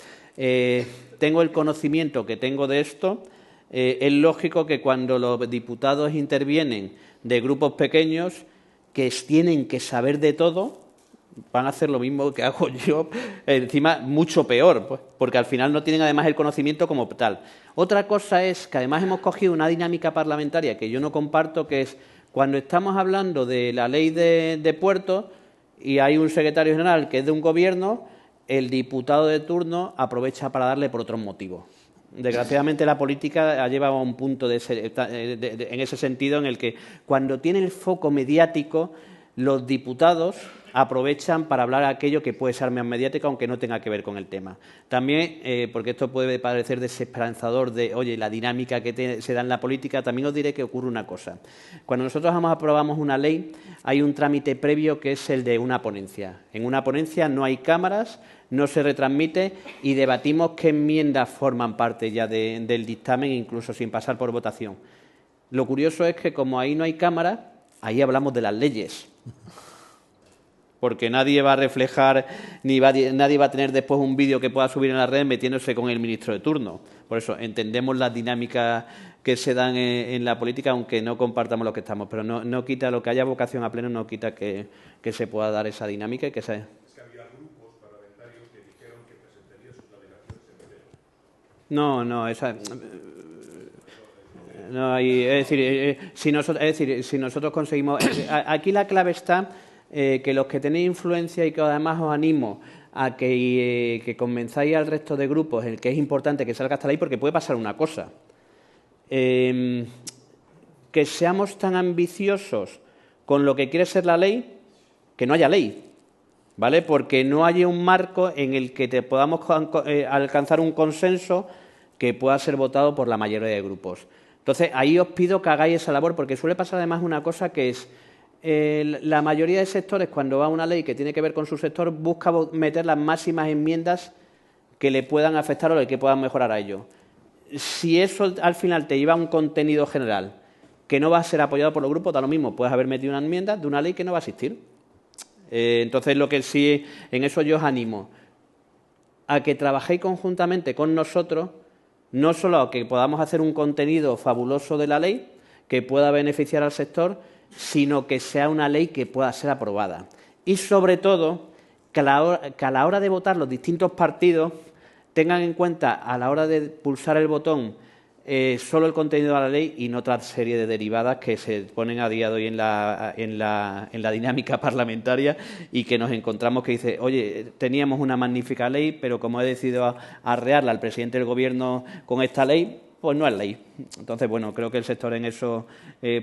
tengo el conocimiento que tengo de esto, es lógico que cuando los diputados intervienen de grupos pequeños que tienen que saber de todo, van a hacer lo mismo que hago yo, encima mucho peor, pues, porque al final no tienen además el conocimiento como tal. Otra cosa es que además hemos cogido una dinámica parlamentaria que yo no comparto, que es cuando estamos hablando de la ley de puertos y hay un secretario general que es de un gobierno, el diputado de turno aprovecha para darle por otros motivos. Desgraciadamente la política ha llevado a un punto en ese sentido en el que cuando tiene el foco mediático, los diputados aprovechan para hablar aquello que puede ser más mediático, aunque no tenga que ver con el tema. También, porque esto puede parecer desesperanzador de, oye, la dinámica que se da en la política, también os diré que ocurre una cosa. Cuando nosotros aprobamos una ley, hay un trámite previo que es el de una ponencia. En una ponencia no hay cámaras, no se retransmite y debatimos qué enmiendas forman parte ya del dictamen, incluso sin pasar por votación. Lo curioso es que como ahí no hay cámaras, ahí hablamos de las leyes. Porque nadie va a reflejar, nadie va a tener después un vídeo que pueda subir en la red metiéndose con el ministro de turno. Por eso entendemos las dinámicas que se dan en la política, aunque no compartamos lo que estamos. Pero no quita, lo que haya vocación a pleno, no quita que se pueda dar esa dinámica y que se... Es que había grupos parlamentarios que dijeron que presentarían sus alegaciones en pleno. No, esa... No, es decir, si nosotros conseguimos... Aquí la clave está... que los que tenéis influencia y que además os animo a que convenzáis al resto de grupos en el que es importante que salga esta ley, porque puede pasar una cosa. Que seamos tan ambiciosos con lo que quiere ser la ley, que no haya ley, ¿vale? Porque no haya un marco en el que podamos alcanzar un consenso que pueda ser votado por la mayoría de grupos. Entonces, ahí os pido que hagáis esa labor, porque suele pasar además una cosa que es... la mayoría de sectores, cuando va una ley que tiene que ver con su sector, busca meter las máximas enmiendas que le puedan afectar o que puedan mejorar a ellos. si eso al final te lleva a un contenido general que no va a ser apoyado por los grupos, da lo mismo, puedes haber metido una enmienda de una ley que no va a existir. Entonces, lo que sí, en eso yo os animo a que trabajéis conjuntamente con nosotros, no solo a que podamos hacer un contenido fabuloso de la ley que pueda beneficiar al sector, sino que sea una ley que pueda ser aprobada. Y, sobre todo, que a la hora de votar los distintos partidos tengan en cuenta, a la hora de pulsar el botón, solo el contenido de la ley y no otra serie de derivadas que se ponen a día de hoy en la dinámica parlamentaria y que nos encontramos que dice, oye, teníamos una magnífica ley, pero como he decidido arrearla al presidente del Gobierno con esta ley, pues no es ley. Entonces, bueno, creo que el sector en eso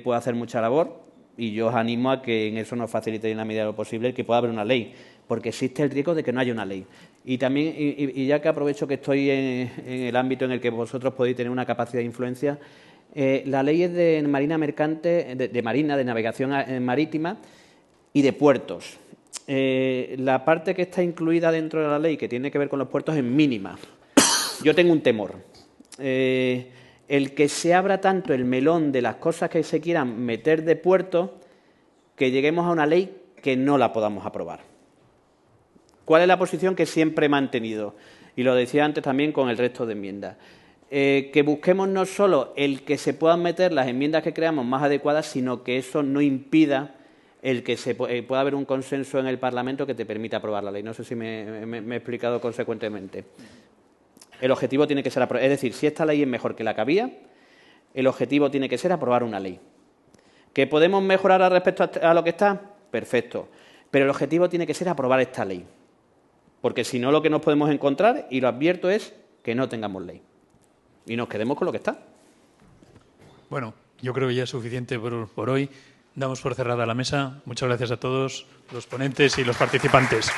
puede hacer mucha labor y yo os animo a que en eso nos facilitéis en la medida de lo posible el que pueda haber una ley, porque existe el riesgo de que no haya una ley. Y también, y ya que aprovecho que estoy en el ámbito en el que vosotros podéis tener una capacidad de influencia, la ley es de marina mercante, de marina, de navegación marítima y de puertos. La parte que está incluida dentro de la ley, que tiene que ver con los puertos, es mínima. Yo tengo un temor. El que se abra tanto el melón de las cosas que se quieran meter de puerto, que lleguemos a una ley que no la podamos aprobar. ¿Cuál es la posición que siempre he mantenido? Y lo decía antes también con el resto de enmiendas. Que busquemos no solo el que se puedan meter las enmiendas que creamos más adecuadas, sino que eso no impida el que pueda haber un consenso en el Parlamento que te permita aprobar la ley. No sé si me he explicado consecuentemente. El objetivo tiene que ser aprobar. Es decir, si esta ley es mejor que la que había, el objetivo tiene que ser aprobar una ley. ¿Que podemos mejorar respecto a lo que está? Perfecto. Pero el objetivo tiene que ser aprobar esta ley. Porque si no, lo que nos podemos encontrar, y lo advierto, es que no tengamos ley. Y nos quedemos con lo que está. Bueno, yo creo que ya es suficiente por hoy. Damos por cerrada la mesa. Muchas gracias a todos los ponentes y los participantes.